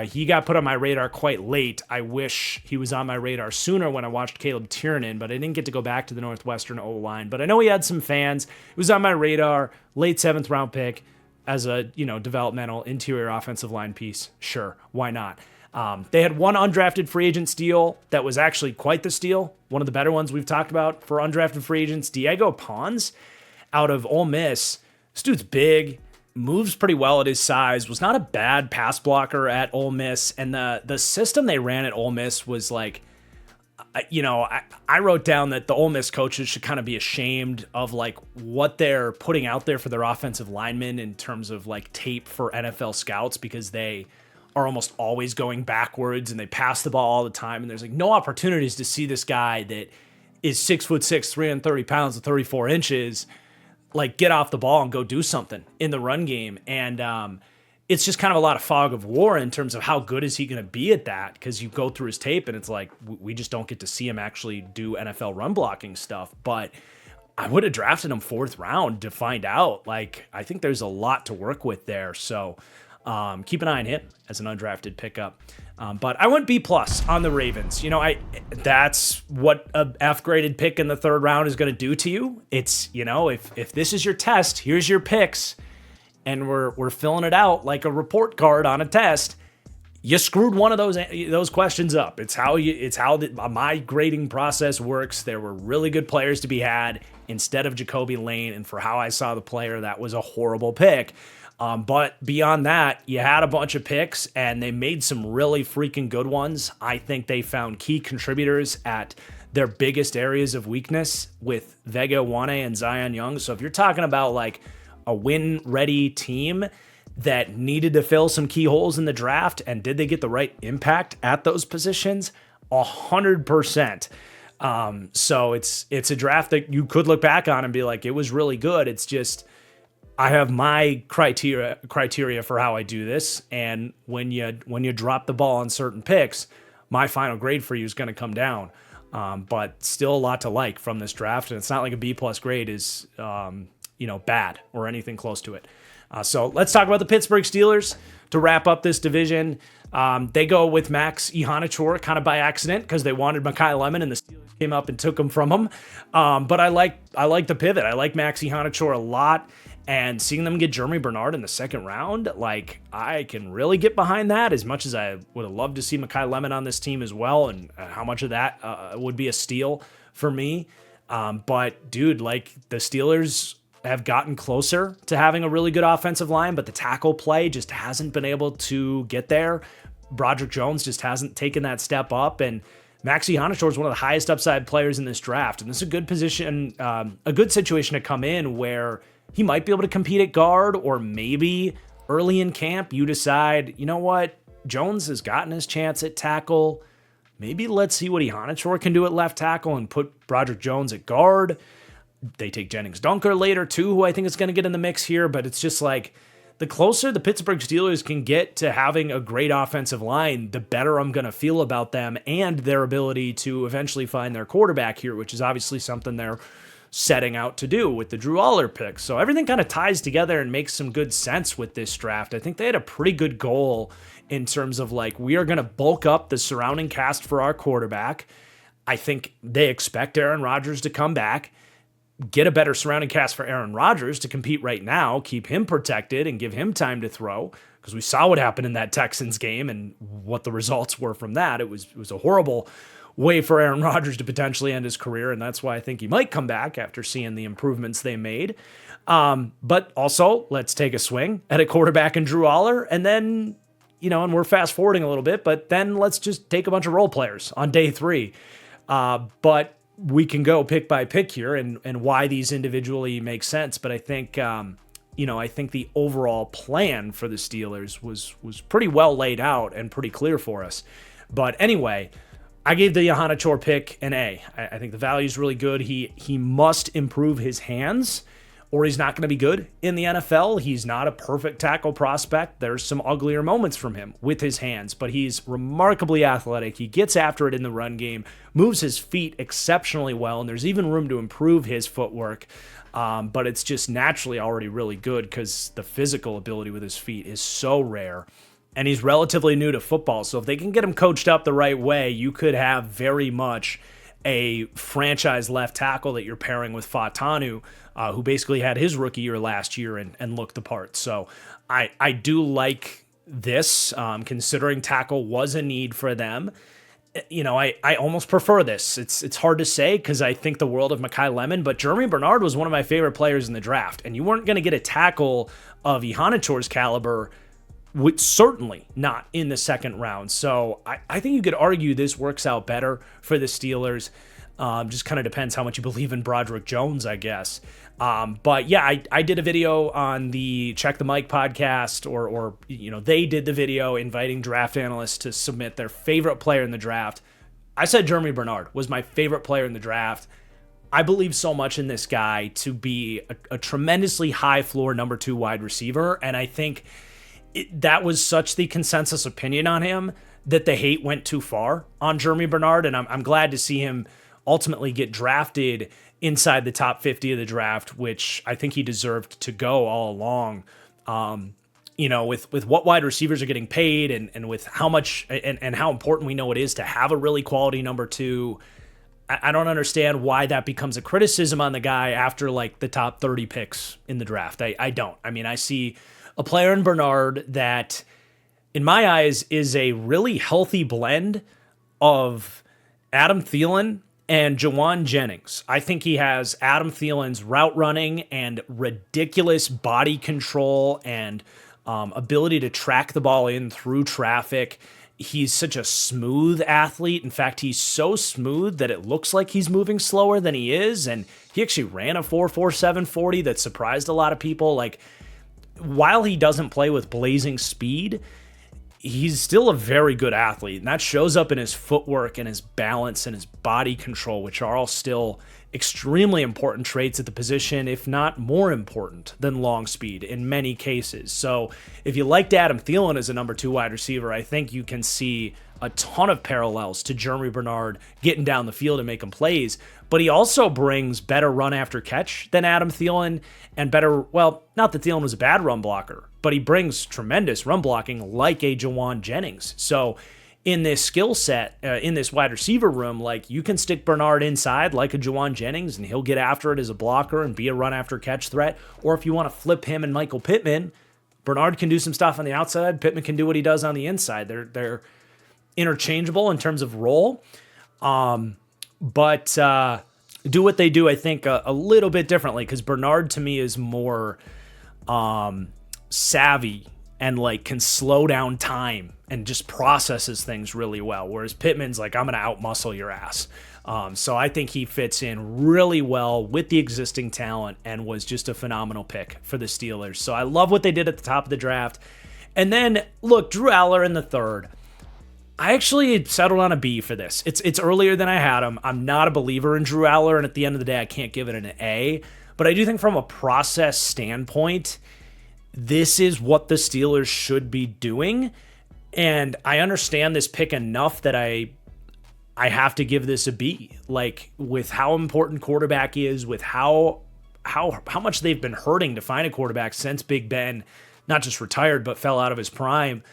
S1: He got put on my radar quite late. I wish he was on my radar sooner when I watched Caleb Tiernan, but I didn't get to go back to the Northwestern O-line. But I know he had some fans. It was on my radar, late 7th round pick as a, developmental interior offensive line piece. Sure, why not? They had one undrafted free agent steal that was actually quite the steal. One of the better ones we've talked about for undrafted free agents, Diego Pons out of Ole Miss. This dude's big, moves pretty well at his size, was not a bad pass blocker at Ole Miss. And the system they ran at Ole Miss was like, I wrote down that the Ole Miss coaches should kind of be ashamed of like what they're putting out there for their offensive linemen in terms of like tape for NFL scouts, because they are almost always going backwards and they pass the ball all the time. And there's like no opportunities to see this guy that is 6'6", 330 pounds, and 34 inches, like get off the ball and go do something in the run game. And it's just kind of a lot of fog of war in terms of how good is he going to be at that, because you go through his tape and it's like we just don't get to see him actually do NFL run blocking stuff. But I would have drafted him 4th round to find out. Like, I think there's a lot to work with there. So keep an eye on him as an undrafted pickup. But I went B+ on the Ravens. That's what a F graded pick in the 3rd round is going to do to you. It's, if this is your test, here's your picks, and we're filling it out like a report card on a test. You screwed one of those questions up. It's how my grading process works. There were really good players to be had instead of Jacoby Lane, and for how I saw the player, that was a horrible pick. But beyond that, you had a bunch of picks, and they made some really freaking good ones. I think they found key contributors at their biggest areas of weakness with Vega Wane and Zion Young. So if you're talking about like a win-ready team that needed to fill some key holes in the draft, and did they get the right impact at those positions? 100%. So it's a draft that you could look back on and be like, it was really good. It's just, I have my criteria for how I do this, and when you drop the ball on certain picks, my final grade for you is going to come down. But still a lot to like from this draft, and it's not like a B+ grade is bad or anything close to it. So let's talk about the Pittsburgh Steelers to wrap up this division. They go with Max Ihanachor kind of by accident because they wanted Mekhi Lemon and the Steelers came up and took him from him. But I like the pivot. I like Max Ihanachor a lot. And seeing them get Jeremy Bernard in the second round, I can really get behind that, as much as I would have loved to see Mekhi Lemon on this team as well, and how much of that would be a steal for me. But dude, the Steelers have gotten closer to having a really good offensive line, but the tackle play just hasn't been able to get there. Broderick Jones just hasn't taken that step up, and Max Ihanachor is one of the highest upside players in this draft, and this is a good position, a good situation to come in where he might be able to compete at guard, or maybe early in camp you decide, you know what, Jones has gotten his chance at tackle. Maybe let's see what Ihanachor can do at left tackle and put Broderick Jones at guard. They take Jennings Dunker later too, who I think is going to get in the mix here, but it's just the closer the Pittsburgh Steelers can get to having a great offensive line, the better I'm going to feel about them and their ability to eventually find their quarterback here, which is obviously something they're setting out to do with the Drew Aller pick. So everything kind of ties together and makes some good sense with this draft. I think they had a pretty good goal in terms of we are going to bulk up the surrounding cast for our quarterback. I think they expect Aaron Rodgers to come back, get a better surrounding cast for Aaron Rodgers to compete right now, keep him protected and give him time to throw, because we saw what happened in that Texans game and what the results were from that. It was a horrible way for Aaron Rodgers to potentially end his career, and that's why I think he might come back after seeing the improvements they made. But also, let's take a swing at a quarterback in Drew Aller, and then, and we're fast forwarding a little bit, but then let's just take a bunch of role players on day 3. But we can go pick by pick here and why these individually make sense. But I think, I think the overall plan for the Steelers was pretty well laid out and pretty clear for us. But anyway, I gave the Ihanachor pick an A. I think the value is really good. He must improve his hands, or he's not going to be good in the NFL. He's not a perfect tackle prospect. There's some uglier moments from him with his hands, but he's remarkably athletic. He gets after it in the run game, moves his feet exceptionally well, and there's even room to improve his footwork. But it's just naturally already really good because the physical ability with his feet is so rare. And he's relatively new to football, so if they can get him coached up the right way, you could have very much a franchise left tackle that you're pairing with Fatanu, who basically had his rookie year last year and looked the part. So I do like this, considering tackle was a need for them. I almost prefer this. It's hard to say because I think the world of Mekhi Lemon, but Jeremy Bernard was one of my favorite players in the draft, and you weren't going to get a tackle of Ihanachor's caliber, certainly not in the second round. So I think you could argue this works out better for the Steelers. Just kind of depends how much you believe in Broderick Jones, I guess. But yeah, I did a video on the Check the Mic podcast, or they did the video inviting draft analysts to submit their favorite player in the draft. I said Jeremy Bernard was my favorite player in the draft. I believe so much in this guy to be a tremendously high floor number 2 wide receiver, and I think that was such the consensus opinion on him that the hate went too far on Jeremy Bernard, and I'm glad to see him ultimately get drafted inside the top 50 of the draft, which I think he deserved to go all along. With what wide receivers are getting paid and with how much and how important we know it is to have a really quality number 2, I don't understand why that becomes a criticism on the guy after the top 30 picks in the draft. I don't. I mean, I see a player in Bernard that, in my eyes, is a really healthy blend of Adam Thielen and Jawan Jennings. I think he has Adam Thielen's route running and ridiculous body control and ability to track the ball in through traffic. He's such a smooth athlete. In fact, he's so smooth that it looks like he's moving slower than he is, and he actually ran a 4.47 40 that surprised a lot of people. While he doesn't play with blazing speed, he's still a very good athlete, and that shows up in his footwork and his balance and his body control, which are all still extremely important traits at the position, if not more important than long speed in many cases. So if you liked Adam Thielen as a number 2 wide receiver, I think you can see a ton of parallels to Jeremy Bernard getting down the field and making plays. but he also brings better run after catch than Adam Thielen and better, well, not that Thielen was a bad run blocker, but he brings tremendous run blocking like a Jawan Jennings. So in this skill set, in this wide receiver room, like you can stick Bernard inside like a Jawan Jennings and he'll get after it as a blocker and be a run after catch threat. Or if you want to flip him and Michael Pittman, Bernard can do some stuff on the outside. Pittman can do what he does on the inside. They're interchangeable in terms of role. But do what they do, I think, a little bit differently because Bernard to me is more savvy and like can slow down time and just processes things really well. Whereas Pittman's like, I'm going to outmuscle your ass. So I think he fits in really well with the existing talent and was just a phenomenal pick for the Steelers. So I love what they did at the top of the draft. And then, look, Drew Aller in the third. I actually settled on a B for this. It's earlier than I had him. I'm not a believer in Drew Aller, and at the end of the day, I can't give it an A. But I do think from a process standpoint, this is what the Steelers should be doing. And I understand this pick enough that I have to give this a B. Like, with how important quarterback is, with how much they've been hurting to find a quarterback since Big Ben not just retired, but fell out of his prime.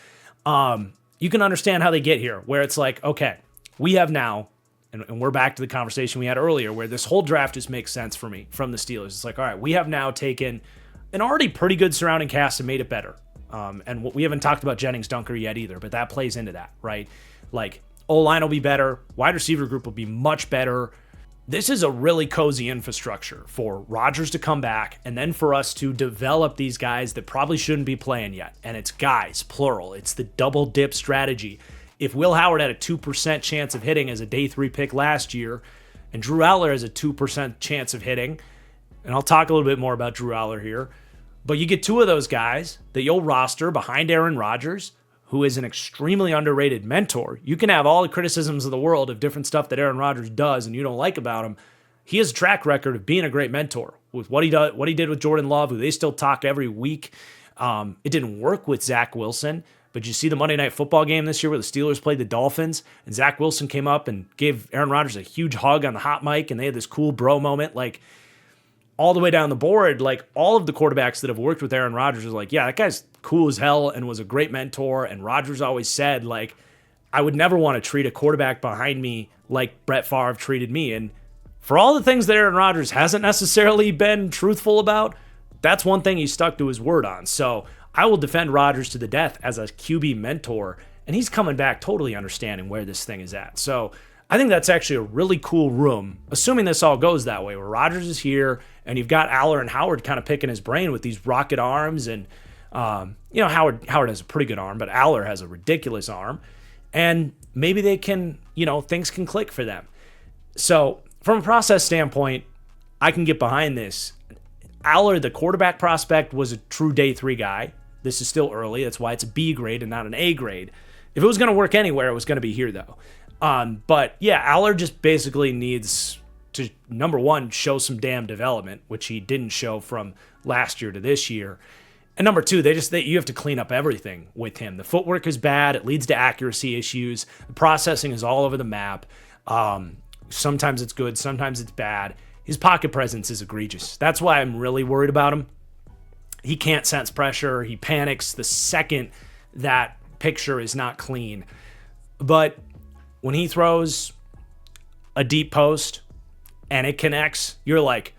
S1: You can understand how they get here, where it's like, okay, we have now, and we're back to the conversation we had earlier, where this whole draft just makes sense for me from the Steelers. It's like, all right, we have now taken an already pretty good surrounding cast and made it better. And we haven't talked about Jennings Dunker yet either, but that plays into that, right? Like, O-line will be better. Wide receiver group will be much better. This is a really cozy infrastructure for Rodgers to come back and then for us to develop these guys that probably shouldn't be playing yet. And it's guys, plural. It's the double dip strategy. If Will Howard had a 2% chance of hitting as a day 3 pick last year, and Drew Aller has a 2% chance of hitting, and I'll talk a little bit more about Drew Aller here, but you get two of those guys that you'll roster behind Aaron Rodgers, who is an extremely underrated mentor. You can have all the criticisms of the world of different stuff that Aaron Rodgers does and you don't like about him. He has a track record of being a great mentor with what he did with Jordan Love, who they still talk every week. It didn't work with Zach Wilson, but you see the Monday Night Football game this year where the Steelers played the Dolphins and Zach Wilson came up and gave Aaron Rodgers a huge hug on the hot mic and they had this cool bro moment. Like, all the way down the board, like all of the quarterbacks that have worked with Aaron Rodgers is like, yeah, that guy's cool as hell and was a great mentor. And Rodgers always said, like, I would never want to treat a quarterback behind me like Brett Favre treated me. And for all the things that Aaron Rodgers hasn't necessarily been truthful about, that's one thing he stuck to his word on. So I will defend Rodgers to the death as a QB mentor. And he's coming back totally understanding where this thing is at. So I think that's actually a really cool room, assuming this all goes that way, where Rodgers is here and you've got Aller and Howard kind of picking his brain with these rocket arms. And, Howard has a pretty good arm, but Aller has a ridiculous arm. And maybe they can, things can click for them. So from a process standpoint, I can get behind this. Aller, the quarterback prospect, was a true day 3 guy. This is still early. That's why it's a B grade and not an A grade. If it was going to work anywhere, it was going to be here, though. But yeah, Aller just basically needs to, number one, show some damn development, which he didn't show from last year to this year. And number two, you have to clean up everything with him. The footwork is bad. It leads to accuracy issues. The processing is all over the map. Sometimes it's good. Sometimes it's bad. His pocket presence is egregious. That's why I'm really worried about him. He can't sense pressure. He panics the second that picture is not clean. But when he throws a deep post and it connects, you're like,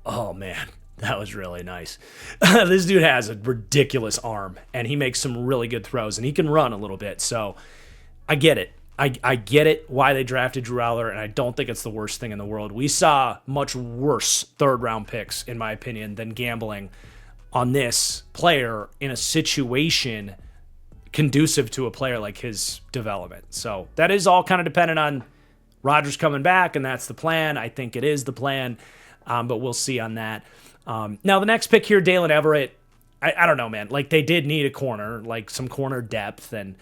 S1: oh man, that was really nice. This dude has a ridiculous arm and he makes some really good throws and he can run a little bit. So I get it. I get it why they drafted Drew Aller, and I don't think it's the worst thing in the world. We saw much worse third-round picks, in my opinion, than gambling on this player in a situation conducive to a player like his development. So that is all kind of dependent on Rodgers coming back, and that's the plan. I think it is the plan, but we'll see on that. Now, the next pick here, Dalen Everett, I don't know, man. Like, they did need a corner, like some corner depth, and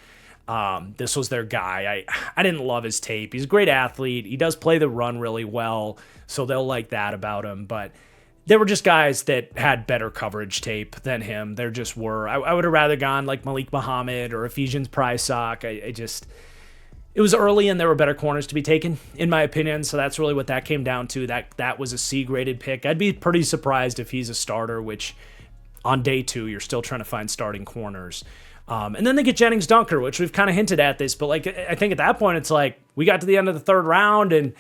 S1: this was their guy. I didn't love his tape. He's a great athlete. He does play the run really well, so they'll like that about him. But there were just guys that had better coverage tape than him. There just were. I would have rather gone like Malik Muhammad or Ephesians Prysock. It It was early and there were better corners to be taken, in my opinion. So that's really what that came down to. That was a C-graded pick. I'd be pretty surprised if he's a starter, which on day 2, you're still trying to find starting corners. And then they get Jennings Dunker, which we've kind of hinted at this. But like, I think at that point, it's like we got to the end of the 3rd round and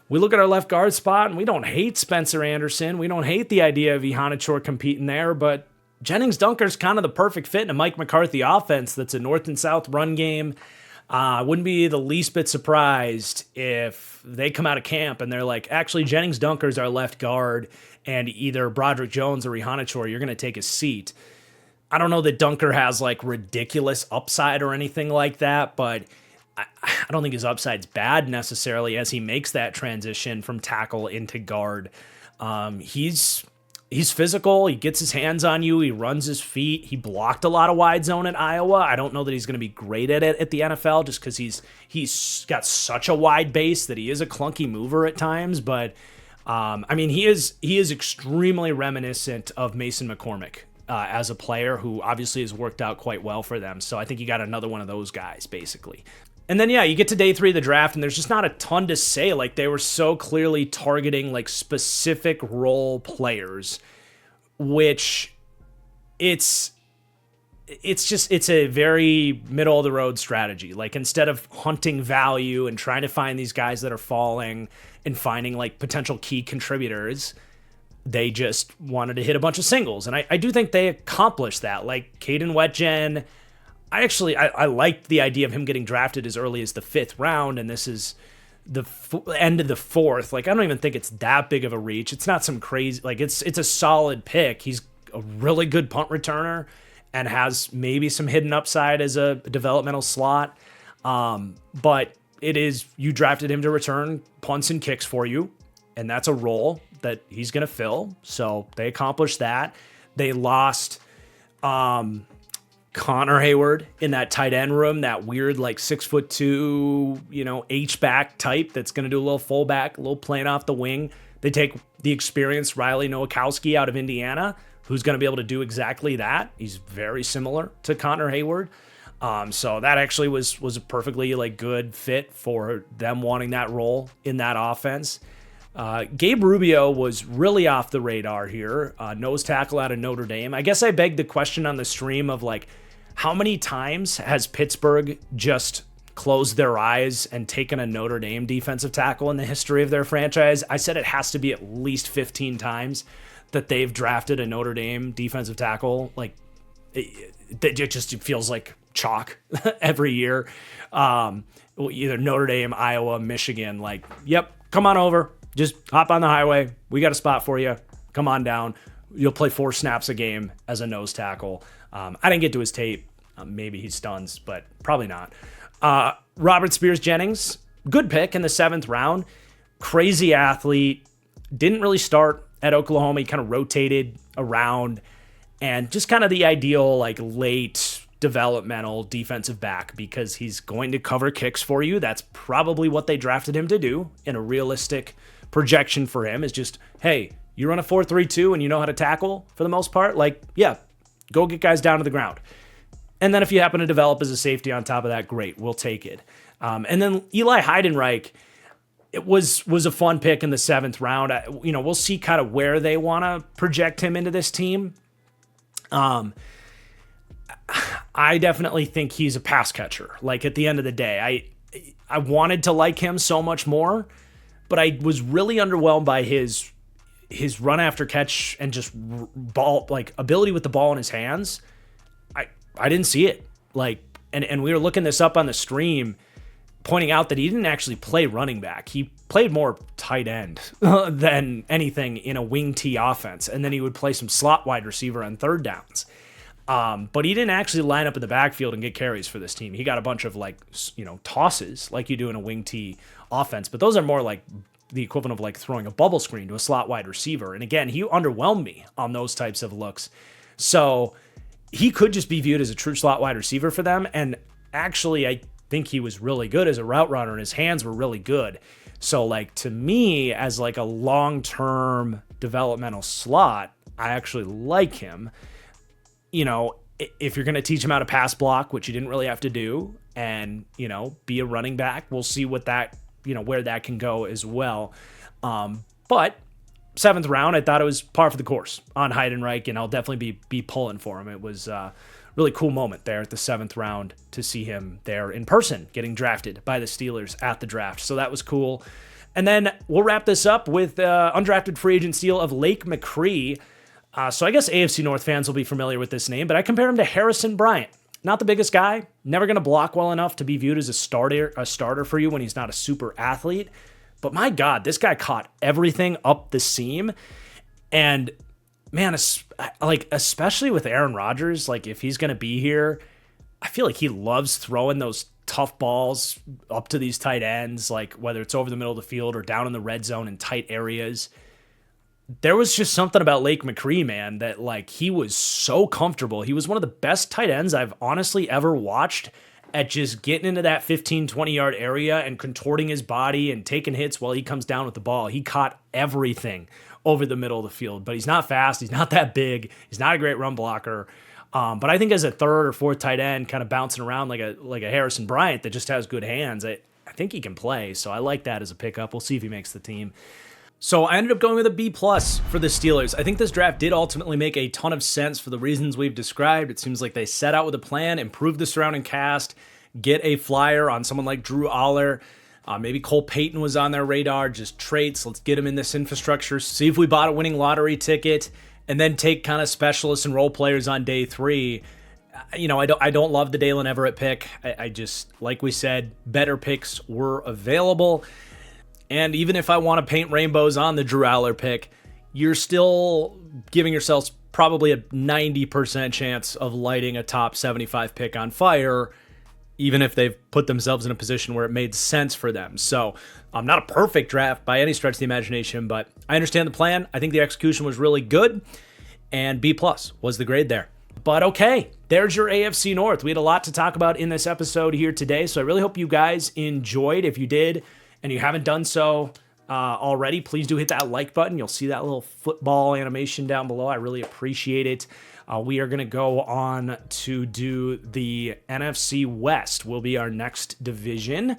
S1: we look at our left guard spot and we don't hate Spencer Anderson. We don't hate the idea of Ihanichor competing there, but Jennings Dunker's kind of the perfect fit in a Mike McCarthy offense that's a north and south run game. I wouldn't be the least bit surprised if they come out of camp and they're like, actually, Jennings Dunker's our left guard, and either Broderick Jones or Ihanichor, you're going to take a seat. I don't know that Dunker has like ridiculous upside or anything like that, but I don't think his upside's bad necessarily as he makes that transition from tackle into guard. He's physical. He gets his hands on you. He runs his feet. He blocked a lot of wide zone at Iowa. I don't know that he's going to be great at it at the NFL just because he's got such a wide base that he is a clunky mover at times. But I mean, he is extremely reminiscent of Mason McCormick as a player who obviously has worked out quite well for them. So I think you got another one of those guys basically. And then, yeah, you get to day 3 of the draft, and there's just not a ton to say. Like, they were so clearly targeting, like, specific role players, which it's a very middle-of-the-road strategy. Like, instead of hunting value and trying to find these guys that are falling and finding, like, potential key contributors, they just wanted to hit a bunch of singles. And I do think they accomplished that. Like, Caden Wetjen, I liked the idea of him getting drafted as early as the 5th round, and this is the end of the 4th. Like, I don't even think it's that big of a reach. It's not some crazy, like, it's a solid pick. He's a really good punt returner and has maybe some hidden upside as a developmental slot. But it is, you drafted him to return punts and kicks for you, and that's a role that he's going to fill. So they accomplished that. They lost Connor Hayward in that tight end room, that weird like 6'2", H-back type that's going to do a little fullback, a little playing off the wing. They take the experienced Riley Nowakowski out of Indiana, who's going to be able to do exactly that. He's very similar to Connor Hayward. So that actually was a perfectly like good fit for them wanting that role in that offense. Gabe Rubio was really off the radar here. Nose tackle out of Notre Dame. I guess I begged the question on the stream of like, how many times has Pittsburgh just closed their eyes and taken a Notre Dame defensive tackle in the history of their franchise? I said it has to be at least 15 times that they've drafted a Notre Dame defensive tackle. Like, it just feels like chalk every year. Either Notre Dame, Iowa, Michigan, like, yep, come on over. Just hop on the highway. We got a spot for you. Come on down. You'll play 4 snaps a game as a nose tackle. I didn't get to his tape. Maybe he stuns, but probably not. Robert Spears-Jennings, good pick in the 7th round. Crazy athlete. Didn't really start at Oklahoma. He kind of rotated around. And just kind of the ideal, like, late developmental defensive back because he's going to cover kicks for you. That's probably what they drafted him to do in a realistic projection for him is just, hey, you run a 4-3-2 and you know how to tackle for the most part. Like, yeah, go get guys down to the ground. And then if you happen to develop as a safety on top of that, great, we'll take it. And then Eli Heidenreich, it was a fun pick in the 7th round. We'll see kind of where they want to project him into this team. I definitely think he's a pass catcher. Like at the end of the day, I wanted to like him so much more, but I was really underwhelmed by his run after catch and just ball, like ability with the ball in his hands. I didn't see it. Like, and we were looking this up on the stream, pointing out that he didn't actually play running back. He played more tight end than anything in a wing T offense. And then he would play some slot wide receiver on 3rd downs. But he didn't actually line up in the backfield and get carries for this team. He got a bunch of tosses like you do in a wing T offense, but those are more like the equivalent of like throwing a bubble screen to a slot wide receiver. And again, he underwhelmed me on those types of looks. So he could just be viewed as a true slot wide receiver for them. And actually, I think he was really good as a route runner and his hands were really good. So like to me as like a long-term developmental slot, I actually like him. if you're going to teach him how to pass block, which you didn't really have to do, and, be a running back, we'll see what that, where that can go as well. But 7th round, I thought it was par for the course on Heidenreich, and I'll definitely be pulling for him. It was a really cool moment there at the 7th round to see him there in person getting drafted by the Steelers at the draft. So that was cool. And then we'll wrap this up with undrafted free agent steal of Lake McCree. So I guess AFC North fans will be familiar with this name, but I compare him to Harrison Bryant. Not the biggest guy, never going to block well enough to be viewed as a starter for you when he's not a super athlete. But my God, this guy caught everything up the seam. And man, especially with Aaron Rodgers, if he's going to be here, I feel like he loves throwing those tough balls up to these tight ends, whether it's over the middle of the field or down in the red zone in tight areas. There was just something about Lake McCree, man, that he was so comfortable. He was one of the best tight ends I've honestly ever watched at just getting into that 15, 20-yard area and contorting his body and taking hits while he comes down with the ball. He caught everything over the middle of the field, but he's not fast. He's not that big. He's not a great run blocker. But I think as a 3rd or 4th tight end, kind of bouncing around like a Harrison Bryant that just has good hands, I think he can play. So I like that as a pickup. We'll see if he makes the team. So I ended up going with a B+ for the Steelers. I think this draft did ultimately make a ton of sense for the reasons we've described. It seems like they set out with a plan, improve the surrounding cast, get a flyer on someone like Drew Aller. Maybe Cole Payton was on their radar, just traits. Let's get him in this infrastructure, see if we bought a winning lottery ticket, and then take kind of specialists and role players on day 3. I don't love the Dalen Everett pick. I just, like we said, better picks were available. And even if I want to paint rainbows on the Drew Aller pick, you're still giving yourselves probably a 90% chance of lighting a top 75 pick on fire, even if they've put themselves in a position where it made sense for them. So not a perfect draft by any stretch of the imagination, but I understand the plan. I think the execution was really good, and B+ was the grade there. But okay, there's your AFC North. We had a lot to talk about in this episode here today, so I really hope you guys enjoyed. If you did, and you haven't done so already, please do hit that like button. You'll see that little football animation down below. I really appreciate it. We are going to go on to do the NFC West will be our next division.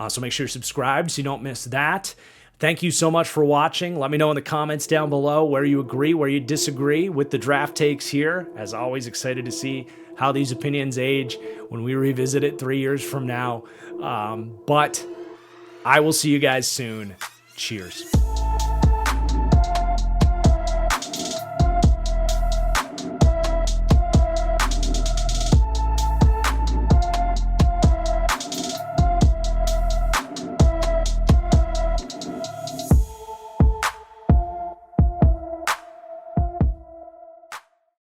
S1: So make sure you're subscribed so you don't miss that. Thank you so much for watching. Let me know in the comments down below where you agree, where you disagree with the draft takes here. As always, excited to see how these opinions age when we revisit it 3 years from now. But I will see you guys soon. Cheers.